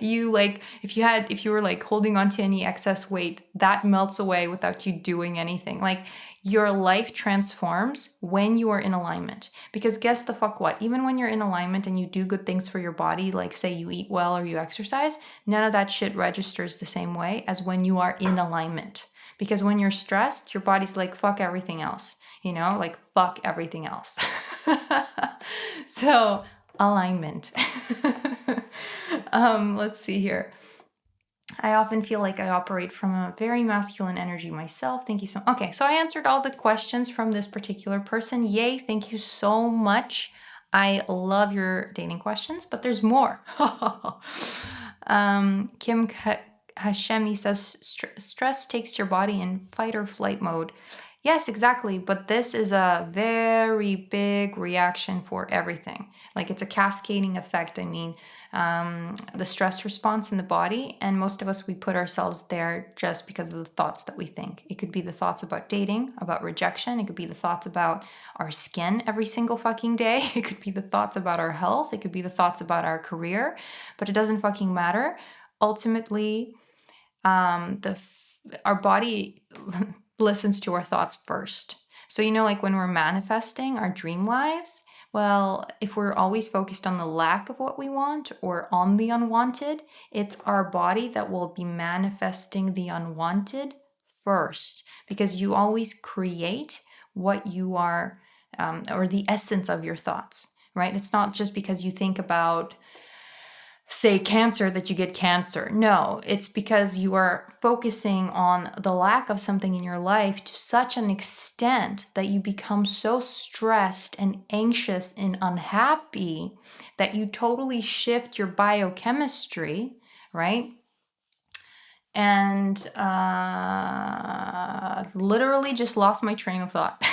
You like, if you were like holding on to any excess weight, that melts away without you doing anything. Like, your life transforms when you are in alignment. Because guess the fuck what? Even when you're in alignment and you do good things for your body, like say you eat well or you exercise, none of that shit registers the same way as when you are in alignment. Because when you're stressed, your body's like, fuck everything else, you know, like fuck everything else. So, alignment. Let's see here. I often feel like I operate from a very masculine energy myself. Thank you so much. Okay, so I answered all the questions from this particular person. Yay, thank you so much. I love your dating questions, but there's more. Kim Hashemi says, stress takes your body in fight or flight mode. Yes, exactly. But this is a very big reaction for everything. Like, it's a cascading effect. I mean, the stress response in the body, and most of us, we put ourselves there just because of the thoughts that we think. It could be the thoughts about dating, about rejection. It could be the thoughts about our skin every single fucking day. It could be the thoughts about our health. It could be the thoughts about our career, but it doesn't fucking matter. Ultimately, our body listens to our thoughts first. So, you know, like when we're manifesting our dream lives, well, if we're always focused on the lack of what we want or on the unwanted, it's our body that will be manifesting the unwanted first, because you always create what you are, or the essence of your thoughts, right? It's not just because you think about, say, cancer that you get cancer. No, it's because you are focusing on the lack of something in your life to such an extent that you become so stressed and anxious and unhappy that you totally shift your biochemistry, right? And literally just lost my train of thought.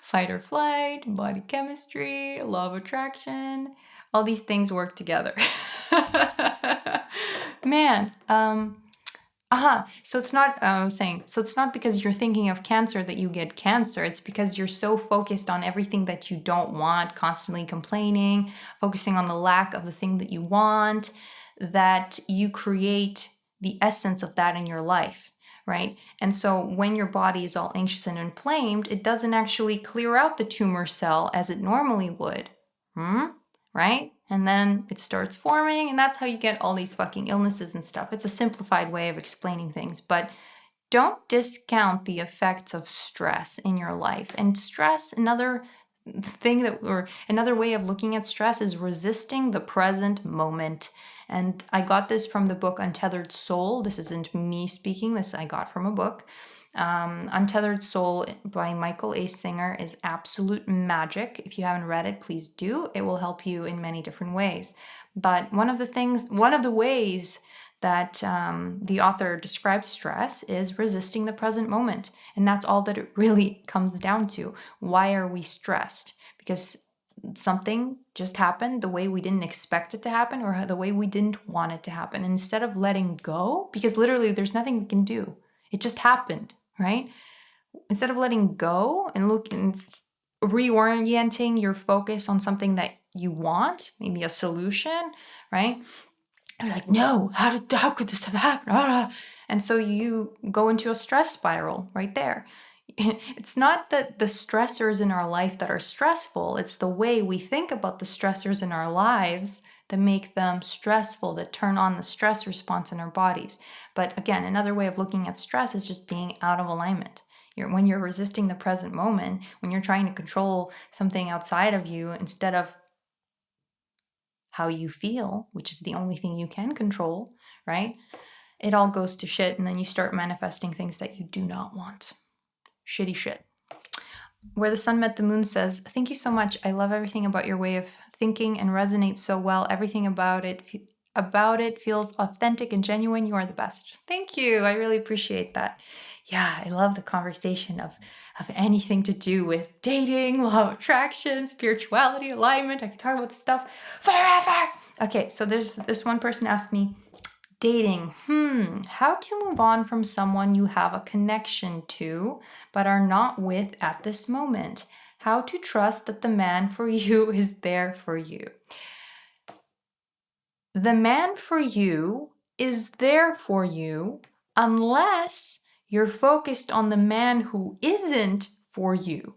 Fight or flight, body chemistry, law of attraction, all these things work together. Man, so it's not, I was saying, so it's not because you're thinking of cancer that you get cancer. It's because you're so focused on everything that you don't want, constantly complaining, focusing on the lack of the thing that you want, that you create the essence of that in your life. Right? And so when your body is all anxious and inflamed, it doesn't actually clear out the tumor cell as it normally would. Right? And then it starts forming, and that's how you get all these fucking illnesses and stuff. It's a simplified way of explaining things, but don't discount the effects of stress in your life. And stress, another another way of looking at stress is resisting the present moment. And I got this from the book Untethered Soul. This isn't me speaking, this I got from a book. Untethered Soul by Michael A. Singer is absolute magic. If you haven't read it, please do. It will help you in many different ways. But one of the ways that the author describes stress is resisting the present moment. And that's all that it really comes down to. Why are we stressed? Because something just happened the way we didn't expect it to happen or the way we didn't want it to happen. And instead of letting go, because literally there's nothing we can do, it just happened, right? Instead of letting go and reorienting your focus on something that you want, maybe a solution, right? You're like, no, how could this have happened? And so you go into a stress spiral right there. It's not that the stressors in our life that are stressful, it's the way we think about the stressors in our lives that make them stressful, that turn on the stress response in our bodies. But again, another way of looking at stress is just being out of alignment. When you're resisting the present moment, when you're trying to control something outside of you instead of how you feel, which is the only thing you can control, right? It all goes to shit, and then you start manifesting things that you do not want. Shitty shit. Where the Sun Met the Moon says, thank you so much. I love everything about your way of thinking and resonates so well. Everything about it feels authentic and genuine. You are the best. Thank you. I really appreciate that. Yeah, I love the conversation of anything to do with dating, law of attraction, spirituality, alignment. I can talk about this stuff forever. Okay, so there's this one person asked me, dating, how to move on from someone you have a connection to but are not with at this moment. How to trust that the man for you is there for you. The man for you is there for you unless you're focused on the man who isn't for you.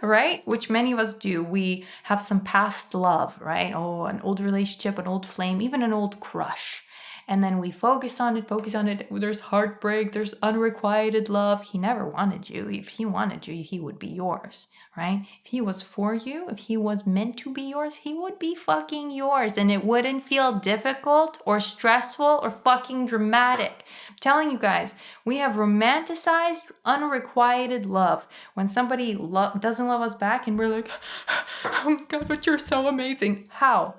Right? Which many of us do. We have some past love, right? Oh, an old relationship, an old flame, even an old crush. And then we focus on it. There's heartbreak, there's unrequited love. He never wanted you. If he wanted you, he would be yours, right? If he was for you, if he was meant to be yours, he would be fucking yours. And it wouldn't feel difficult or stressful or fucking dramatic. I'm telling you guys, we have romanticized unrequited love. When somebody doesn't love us back and we're like, oh my God, but you're so amazing. How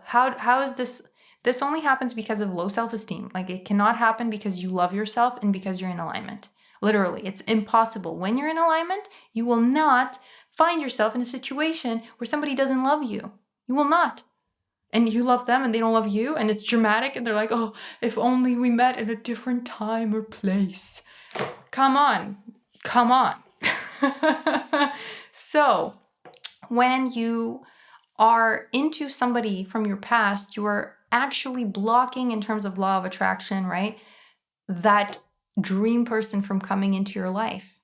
is this? This only happens because of low self-esteem. Like, it cannot happen because you love yourself and because you're in alignment. Literally, it's impossible. When you're in alignment, you will not find yourself in a situation where somebody doesn't love you. You will not. And you love them and they don't love you, and it's dramatic, and they're like, oh, if only we met in a different time or place. Come on. So, when you are into somebody from your past, you are actually blocking, in terms of law of attraction, right, that dream person from coming into your life.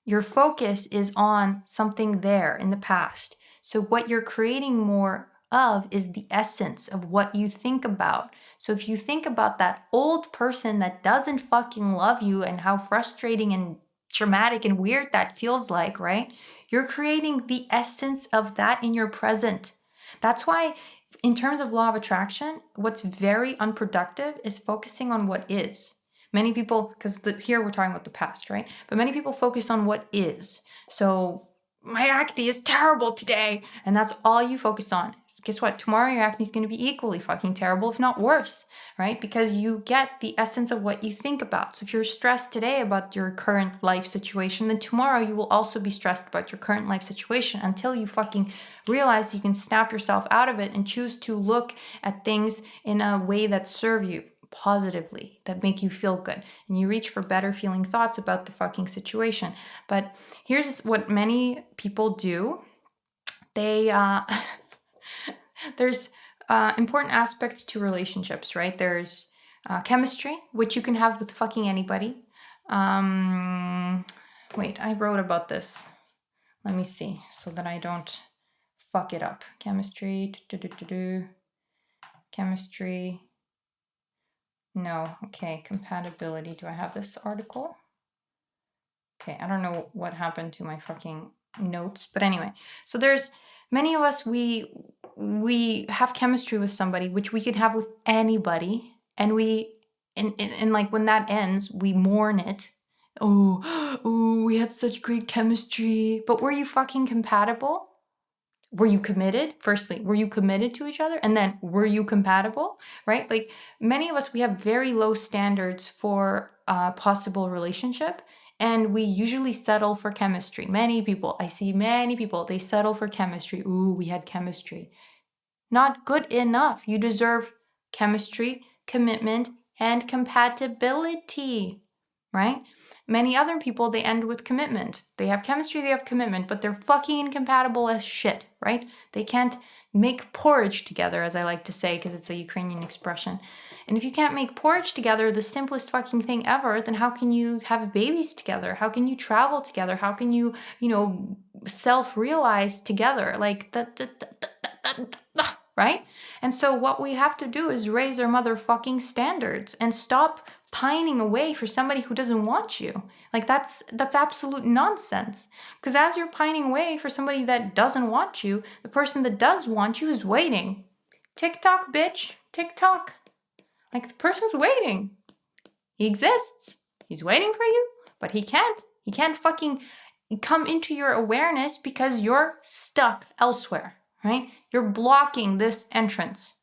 Your focus is on something there in the past. So what you're creating more of is the essence of what you think about. So if you think about that old person that doesn't fucking love you and how frustrating and traumatic and weird that feels like, right? You're creating the essence of that in your present. That's why, in terms of law of attraction, what's very unproductive is focusing on what is. Many people, because here we're talking about the past, right? But many people focus on what is. So my acne is terrible today, and that's all you focus on. Guess what? Tomorrow your acne is going to be equally fucking terrible, if not worse, right? Because you get the essence of what you think about. So if you're stressed today about your current life situation, then tomorrow you will also be stressed about your current life situation until you fucking realize you can snap yourself out of it and choose to look at things in a way that serve you positively, that make you feel good, and you reach for better feeling thoughts about the fucking situation. But here's what many people do. They there's important aspects to relationships, right? There's chemistry, which you can have with fucking anybody. Wait, I wrote about this. Let me see so that I don't fuck it up. Chemistry. Chemistry. No. Okay, compatibility. Do I have this article? Okay, I don't know what happened to my fucking notes, but anyway. So there's many of us, we have chemistry with somebody, which we could have with anybody, and and like when that ends, we mourn it. Oh, oh, we had such great chemistry. But were you fucking compatible? Were you committed? Firstly, were you committed to each other? And then were you compatible? Right? Like many of us, we have very low standards for a possible relationship. And we usually settle for chemistry. Many people, I see many people, they settle for chemistry. Ooh, we had chemistry. Not good enough. You deserve chemistry, commitment, and compatibility, right? Many other people, they end with commitment. They have chemistry, they have commitment, but they're fucking incompatible as shit, right? They can't make porridge together, as I like to say, because it's a Ukrainian expression. And if you can't make porridge together, the simplest fucking thing ever, then how can you have babies together? How can you travel together? How can you, self-realize together? Like that, right? And so what we have to do is raise our motherfucking standards and stop pining away for somebody who doesn't want you. Like that's absolute nonsense. Because as you're pining away for somebody that doesn't want you, the person that does want you is waiting. TikTok, bitch. TikTok. Like the person's waiting. He exists. He's waiting for you, but he can't. He can't fucking come into your awareness because you're stuck elsewhere, right? You're blocking this entrance,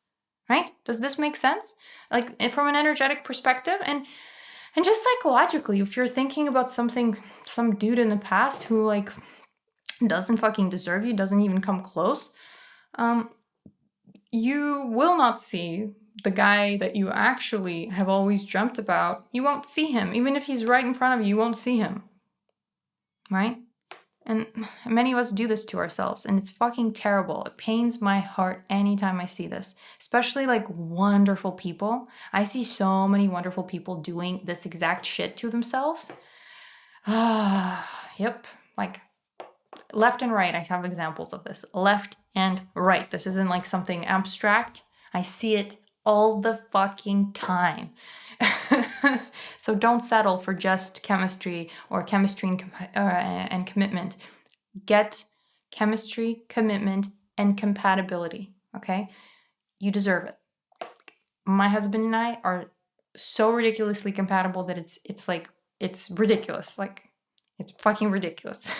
right? Does this make sense? Like from an energetic perspective and just psychologically, if you're thinking about something, some dude in the past who like doesn't fucking deserve you, doesn't even come close, you will not see the guy that you actually have always dreamt about. You won't see him. Even if he's right in front of you, you won't see him. Right? And many of us do this to ourselves, and it's fucking terrible. It pains my heart anytime I see this, especially like wonderful people. I see so many wonderful people doing this exact shit to themselves. Yep. Like left and right, I have examples of this. Left and right. This isn't like something abstract. I see it all the fucking time. So don't settle for just chemistry or chemistry and commitment. Get chemistry, commitment, and compatibility. Okay? You deserve it. My husband and I are so ridiculously compatible that it's ridiculous. Like it's fucking ridiculous.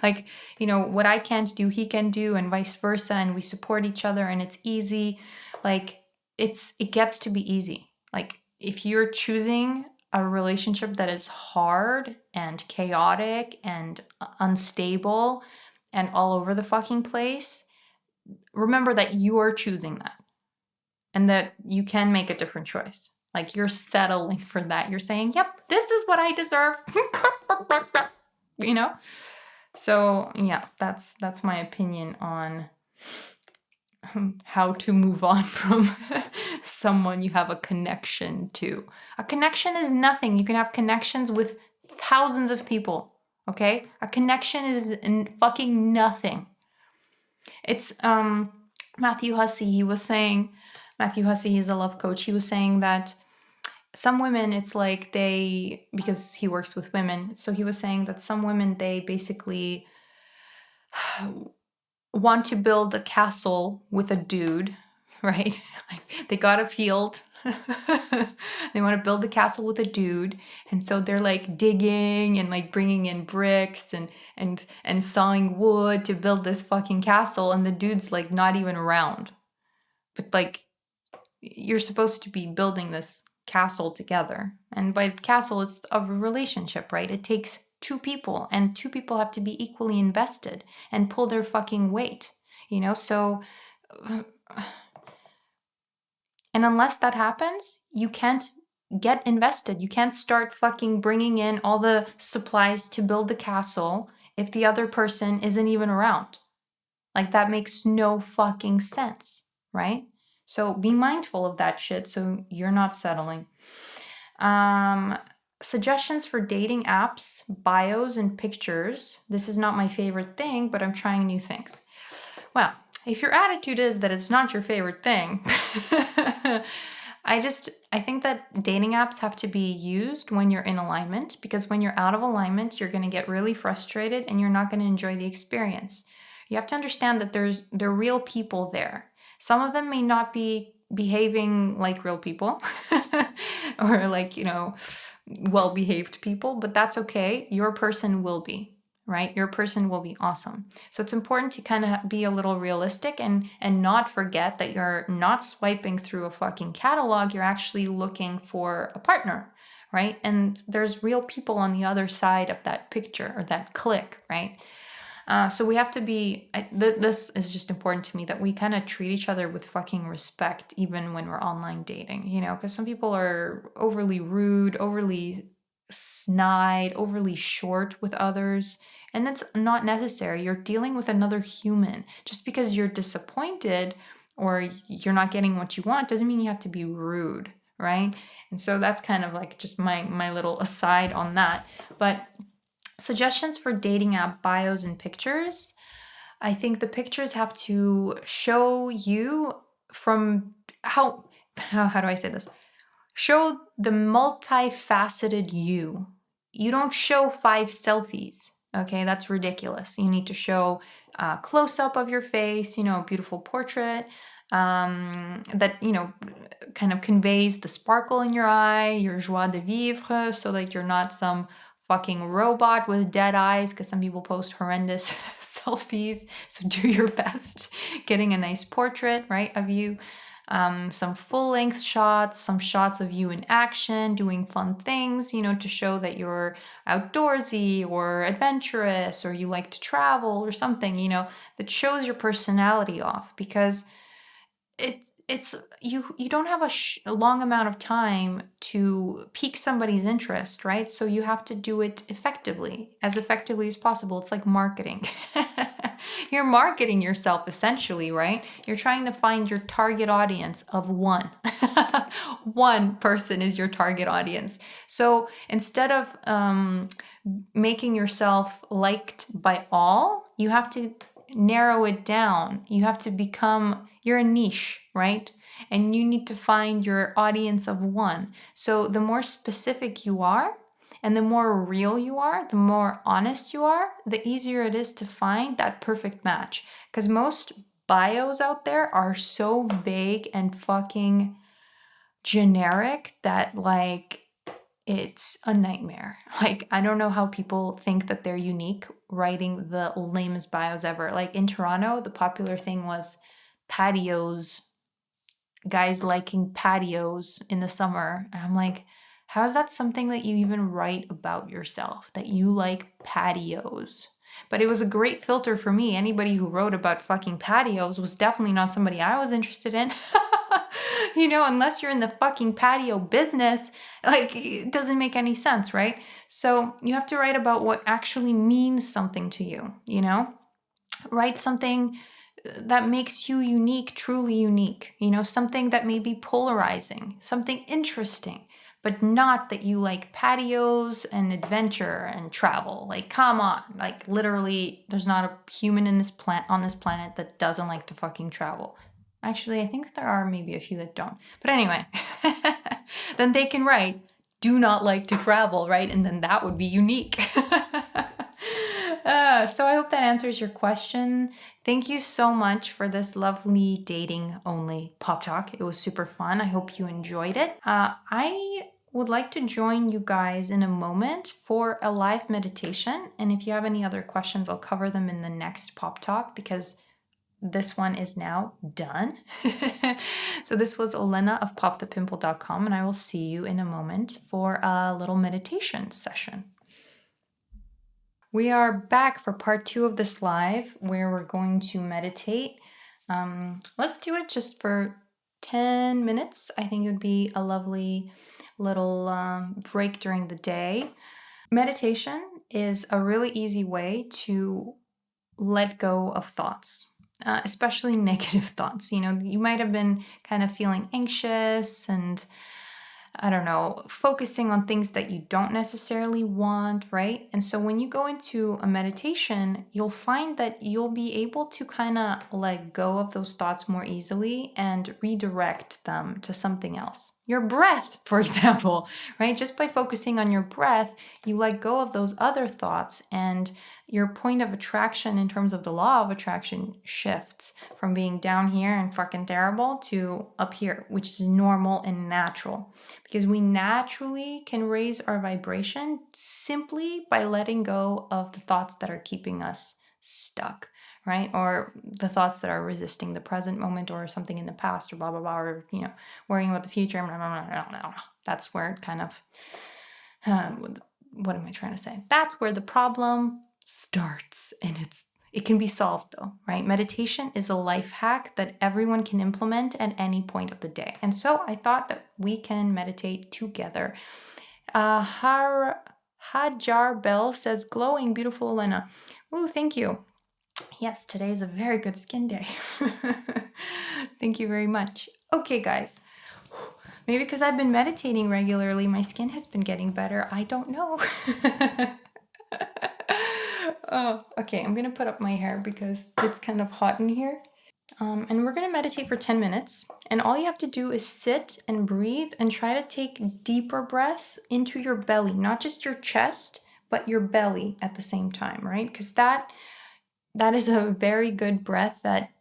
Like, what I can't do, he can do, and vice versa, and we support each other, and it's easy. Like, it gets to be easy. Like, if you're choosing a relationship that is hard and chaotic and unstable and all over the fucking place, remember that you are choosing that and that you can make a different choice. Like, you're settling for that. You're saying, yep, this is what I deserve. So yeah, that's my opinion on how to move on from someone you have a connection to. A connection is nothing. You can have connections with thousands of people, okay? A connection is fucking nothing. It's Matthew Hussey, Matthew Hussey, he's a love coach. He was saying that some women, it's like because he works with women, so he was saying that some women, they basically want to build a castle with a dude, right? Like they got a field. They want to build a castle with a dude, and so they're like digging and like bringing in bricks and sawing wood to build this fucking castle, and the dude's like not even around. But like you're supposed to be building this castle together. And by castle, it's a relationship, right? It takes two people, and two people have to be equally invested and pull their fucking weight, So, and unless that happens, you can't get invested. You can't start fucking bringing in all the supplies to build the castle if the other person isn't even around. Like that makes no fucking sense, right? So be mindful of that shit so you're not settling. Suggestions for dating apps, bios, and pictures. This is not my favorite thing, but I'm trying new things. Well, if your attitude is that it's not your favorite thing, I think that dating apps have to be used when you're in alignment, because when you're out of alignment, you're going to get really frustrated and you're not going to enjoy the experience. You have to understand that there are real people there. Some of them may not be behaving like real people or like, well-behaved people, but that's okay. Your person will be, right? Your person will be awesome. So it's important to kind of be a little realistic and not forget that you're not swiping through a fucking catalog. You're actually looking for a partner, right? And there's real people on the other side of that picture or that click, right? So we have to be, this is just important to me, that we kind of treat each other with fucking respect, even when we're online dating, because some people are overly rude, overly snide, overly short with others. And that's not necessary. You're dealing with another human. Just because you're disappointed or you're not getting what you want doesn't mean you have to be rude, right? And so that's kind of like just my little aside on that. But suggestions for dating app bios and pictures. I think the pictures have to show you from how do I say this? Show the multifaceted you. You don't show 5 selfies. Okay, that's ridiculous. You need to show a close up of your face, a beautiful portrait that, kind of conveys the sparkle in your eye, your joie de vivre, so that you're not some fucking robot with dead eyes, because some people post horrendous selfies. So do your best getting a nice portrait, right, of you. Some full-length shots, some shots of you in action, doing fun things, to show that you're outdoorsy or adventurous or you like to travel or something, that shows your personality off, because it's you don't have a long amount of time to pique somebody's interest, right? So you have to do it as effectively as possible. It's like marketing. You're marketing yourself essentially, right? You're trying to find your target audience of one. One person is your target audience. So instead of making yourself liked by all, you have to narrow it down. You have to you're a niche, right? And you need to find your audience of one. So the more specific you are and the more real you are, the more honest you are, the easier it is to find that perfect match. Because most bios out there are so vague and fucking generic that it's a nightmare. I don't know how people think that they're unique writing the lamest bios ever. Like in Toronto, the popular thing was patios, guys liking patios in the summer. And I'm like, how is that something that you even write about yourself, that you like patios? But it was a great filter for me. Anybody who wrote about fucking patios was definitely not somebody I was interested in. Unless you're in the fucking patio business, it doesn't make any sense, right? So you have to write about what actually means something to you, Write something that makes you unique, truly unique, something that may be polarizing, something interesting, but not that you like patios and adventure and travel. Come on. Literally, there's not a human on this planet that doesn't like to fucking travel. Actually, I think there are maybe a few that don't. But anyway, then they can write, do not like to travel, right? And then that would be unique. So I hope that answers your question. Thank you so much for this lovely dating only pop talk. It was super fun. I hope you enjoyed it. I would like to join you guys in a moment for a live meditation. And if you have any other questions, I'll cover them in the next pop talk, because this one is now done. So this was Olena of popthepimple.com, and I will see you in a moment for a little meditation session. We are back for part 2 of this live, where we're going to meditate. Let's do it just for 10 minutes. I think it would be a lovely little break during the day. Meditation is a really easy way to let go of thoughts. Especially negative thoughts. You might have been kind of feeling anxious and I don't know, focusing on things that you don't necessarily want, right? And so when you go into a meditation, you'll find that you'll be able to kind of let go of those thoughts more easily and redirect them to something else. Your breath, for example, right? Just by focusing on your breath, you let go of those other thoughts, and your point of attraction in terms of the law of attraction shifts from being down here and fucking terrible to up here, which is normal and natural, because we naturally can raise our vibration simply by letting go of the thoughts that are keeping us stuck, right? Or the thoughts that are resisting the present moment, or something in the past, or blah blah blah, or worrying about the future. Blah, blah, blah, blah, blah. That's where it kind of what am I trying to say? That's where the problem starts, and it can be solved though, right? Meditation is a life hack that everyone can implement at any point of the day. And so I thought that we can meditate together. Hajar Bell says, glowing, beautiful Olena. Ooh, thank you. Yes, today is a very good skin day. Thank you very much. Okay, guys. Maybe because I've been meditating regularly, my skin has been getting better. I don't know. Oh, okay, I'm gonna put up my hair because it's kind of hot in here. And we're gonna meditate for 10 minutes. And all you have to do is sit and breathe and try to take deeper breaths into your belly, not just your chest, but your belly at the same time, right? Because that is a very good breath that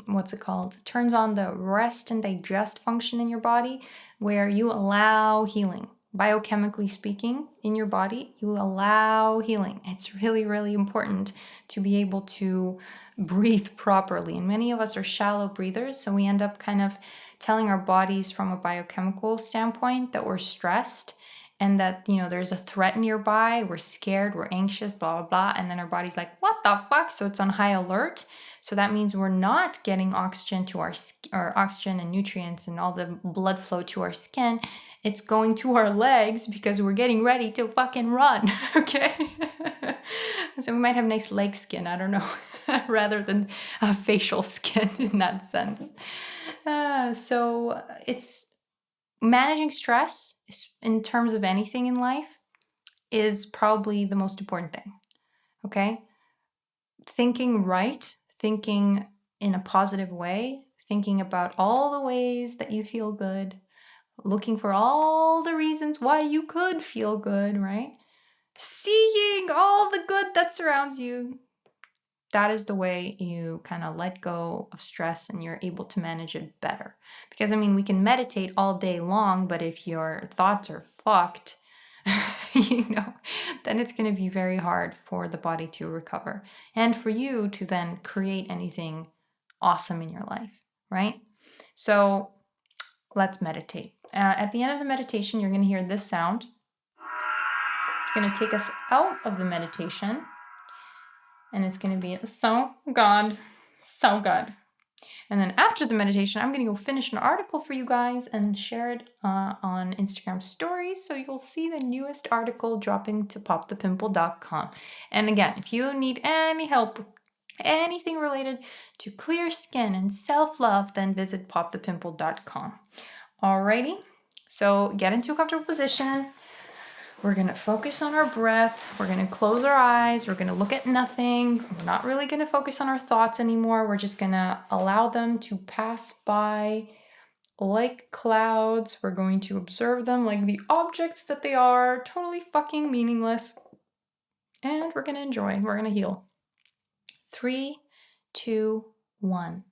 what's it called? Turns on the rest and digest function in your body, where you allow healing. Biochemically speaking, in your body, you allow healing. It's really, really important to be able to breathe properly. And many of us are shallow breathers, so we end up kind of telling our bodies from a biochemical standpoint that we're stressed, and that there's a threat nearby, we're scared, we're anxious, blah blah blah, and then our body's like, what the fuck? So it's on high alert. So that means we're not getting oxygen to our oxygen and nutrients and all the blood flow to our skin. It's going to our legs because we're getting ready to fucking run. Okay. So we might have nice leg skin, I don't know, rather than facial skin in that sense. So it's managing stress in terms of anything in life is probably the most important thing. Okay? Thinking right, thinking in a positive way, thinking about all the ways that you feel good, looking for all the reasons why you could feel good, right? Seeing all the good that surrounds you. That is the way you kind of let go of stress and you're able to manage it better. Because we can meditate all day long, but if your thoughts are fucked, then it's going to be very hard for the body to recover and for you to then create anything awesome in your life, right? So let's meditate. At the end of the meditation, you're going to hear this sound. It's going to take us out of the meditation, and it's going to be so good, so good. And then after the meditation, I'm going to go finish an article for you guys and share it on Instagram stories. So you'll see the newest article dropping to popthepimple.com. And again, if you need any help with anything related to clear skin and self-love, then visit popthepimple.com. Alrighty, so get into a comfortable position. We're going to focus on our breath. We're going to close our eyes. We're going to look at nothing. We're not really going to focus on our thoughts anymore. We're just going to allow them to pass by like clouds. We're going to observe them like the objects that they are, totally fucking meaningless. And we're going to enjoy. We're going to heal. 3, 2, 1.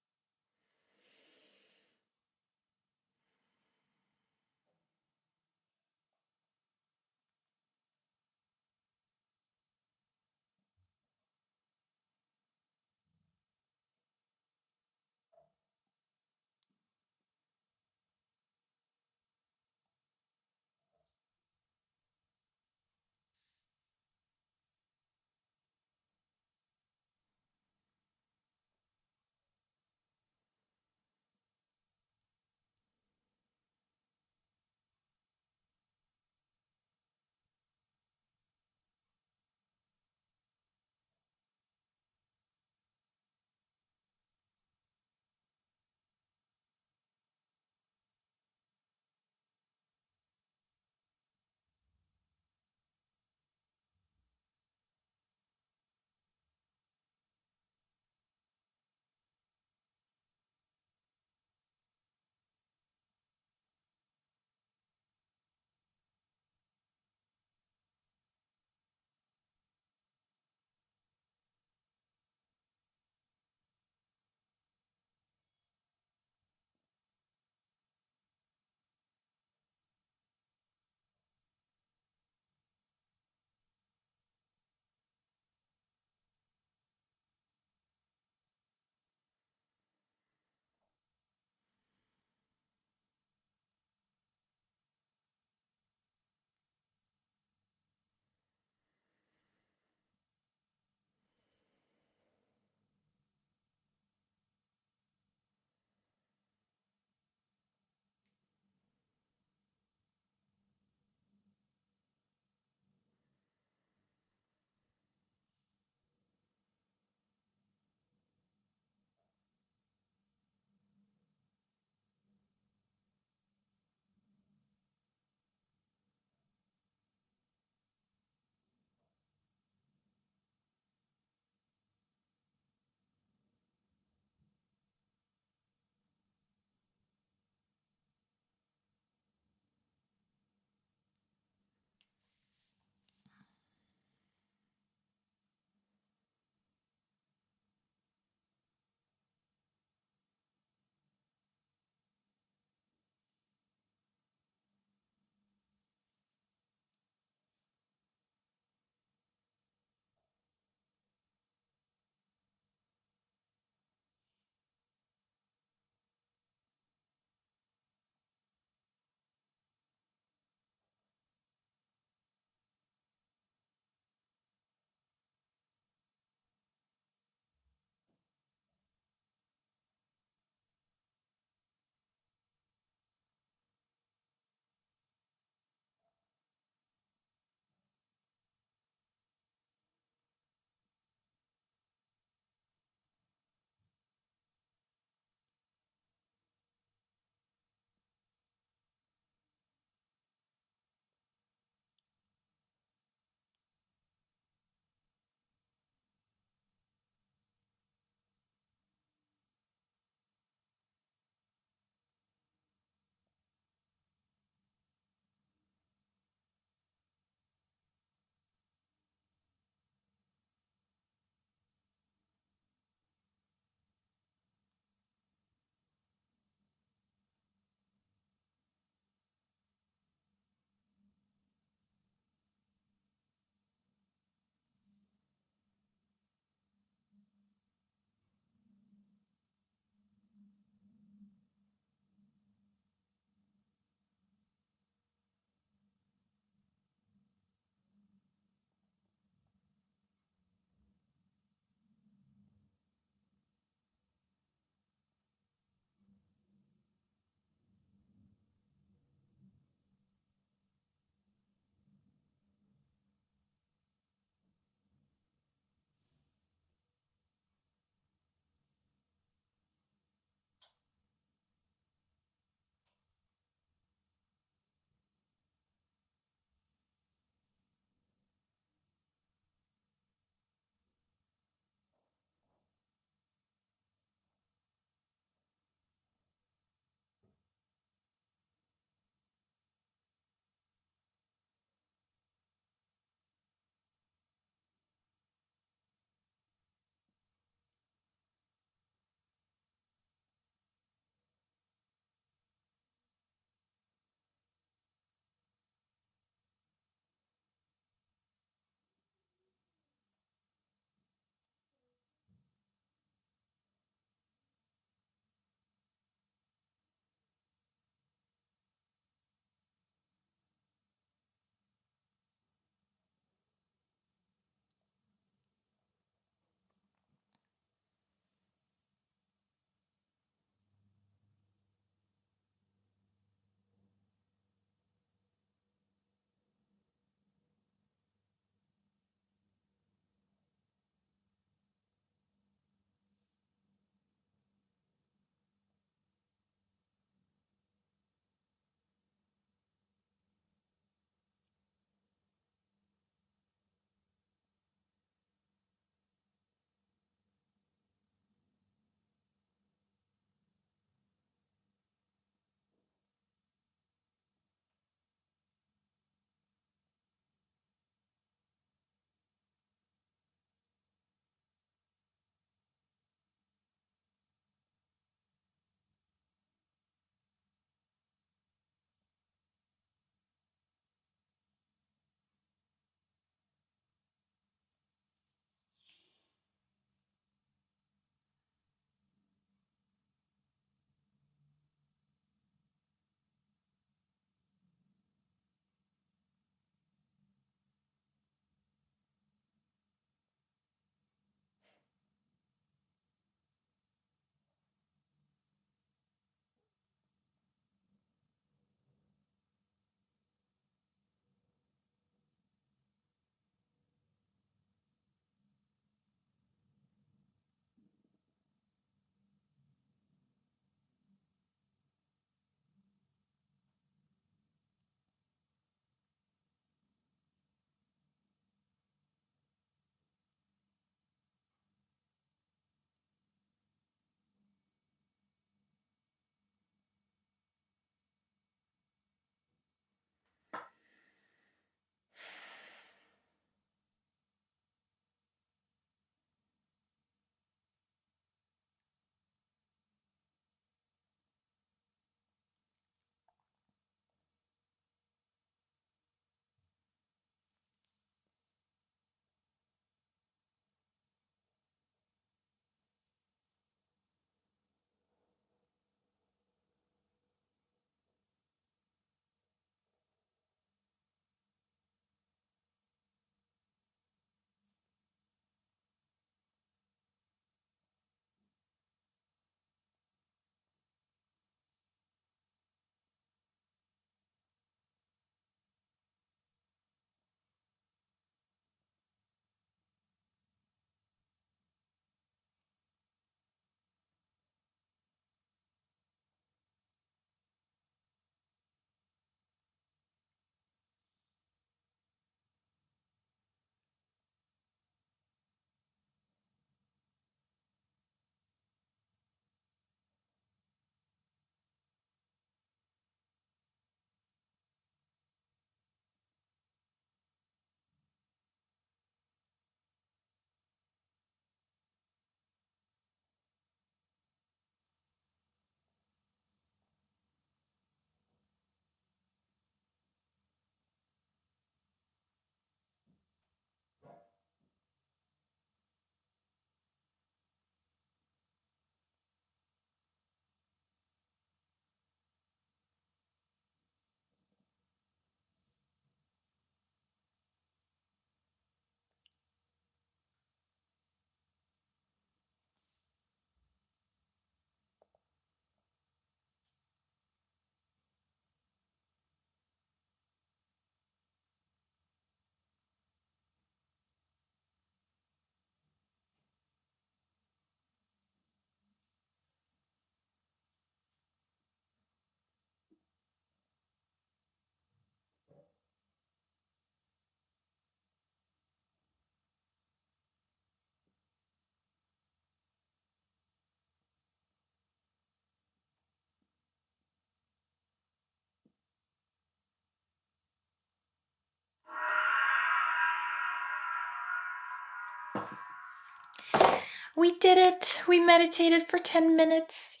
We did it. We meditated for 10 minutes.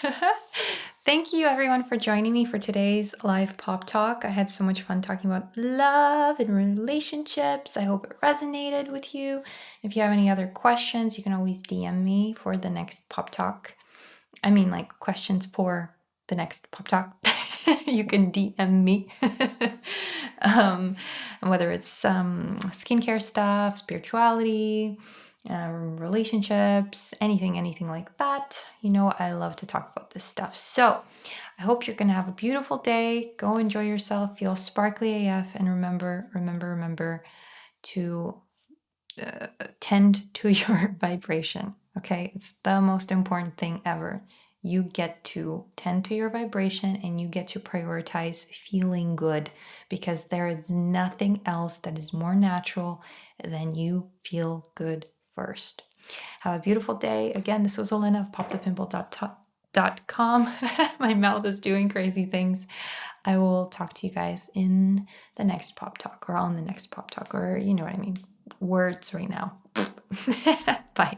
Yay! Thank you everyone for joining me for today's live pop talk. I had so much fun talking about love and relationships. I hope it resonated with you. If you have any other questions, you can always DM me for the next pop talk. I mean, like questions for the next pop talk. You can DM me. Whether it's skincare stuff, spirituality, relationships, anything like that. You know, I love to talk about this stuff. So I hope you're going to have a beautiful day. Go enjoy yourself, feel sparkly AF, and remember to tend to your vibration. Okay, it's the most important thing ever. You get to tend to your vibration and you get to prioritize feeling good, because there is nothing else that is more natural than you feel good first. Have a beautiful day. Again, this was Olena of popthepimple.com. My mouth is doing crazy things. I will talk to you guys in the next pop talk, or on the next pop talk, or you know what I mean. Words right now. Bye.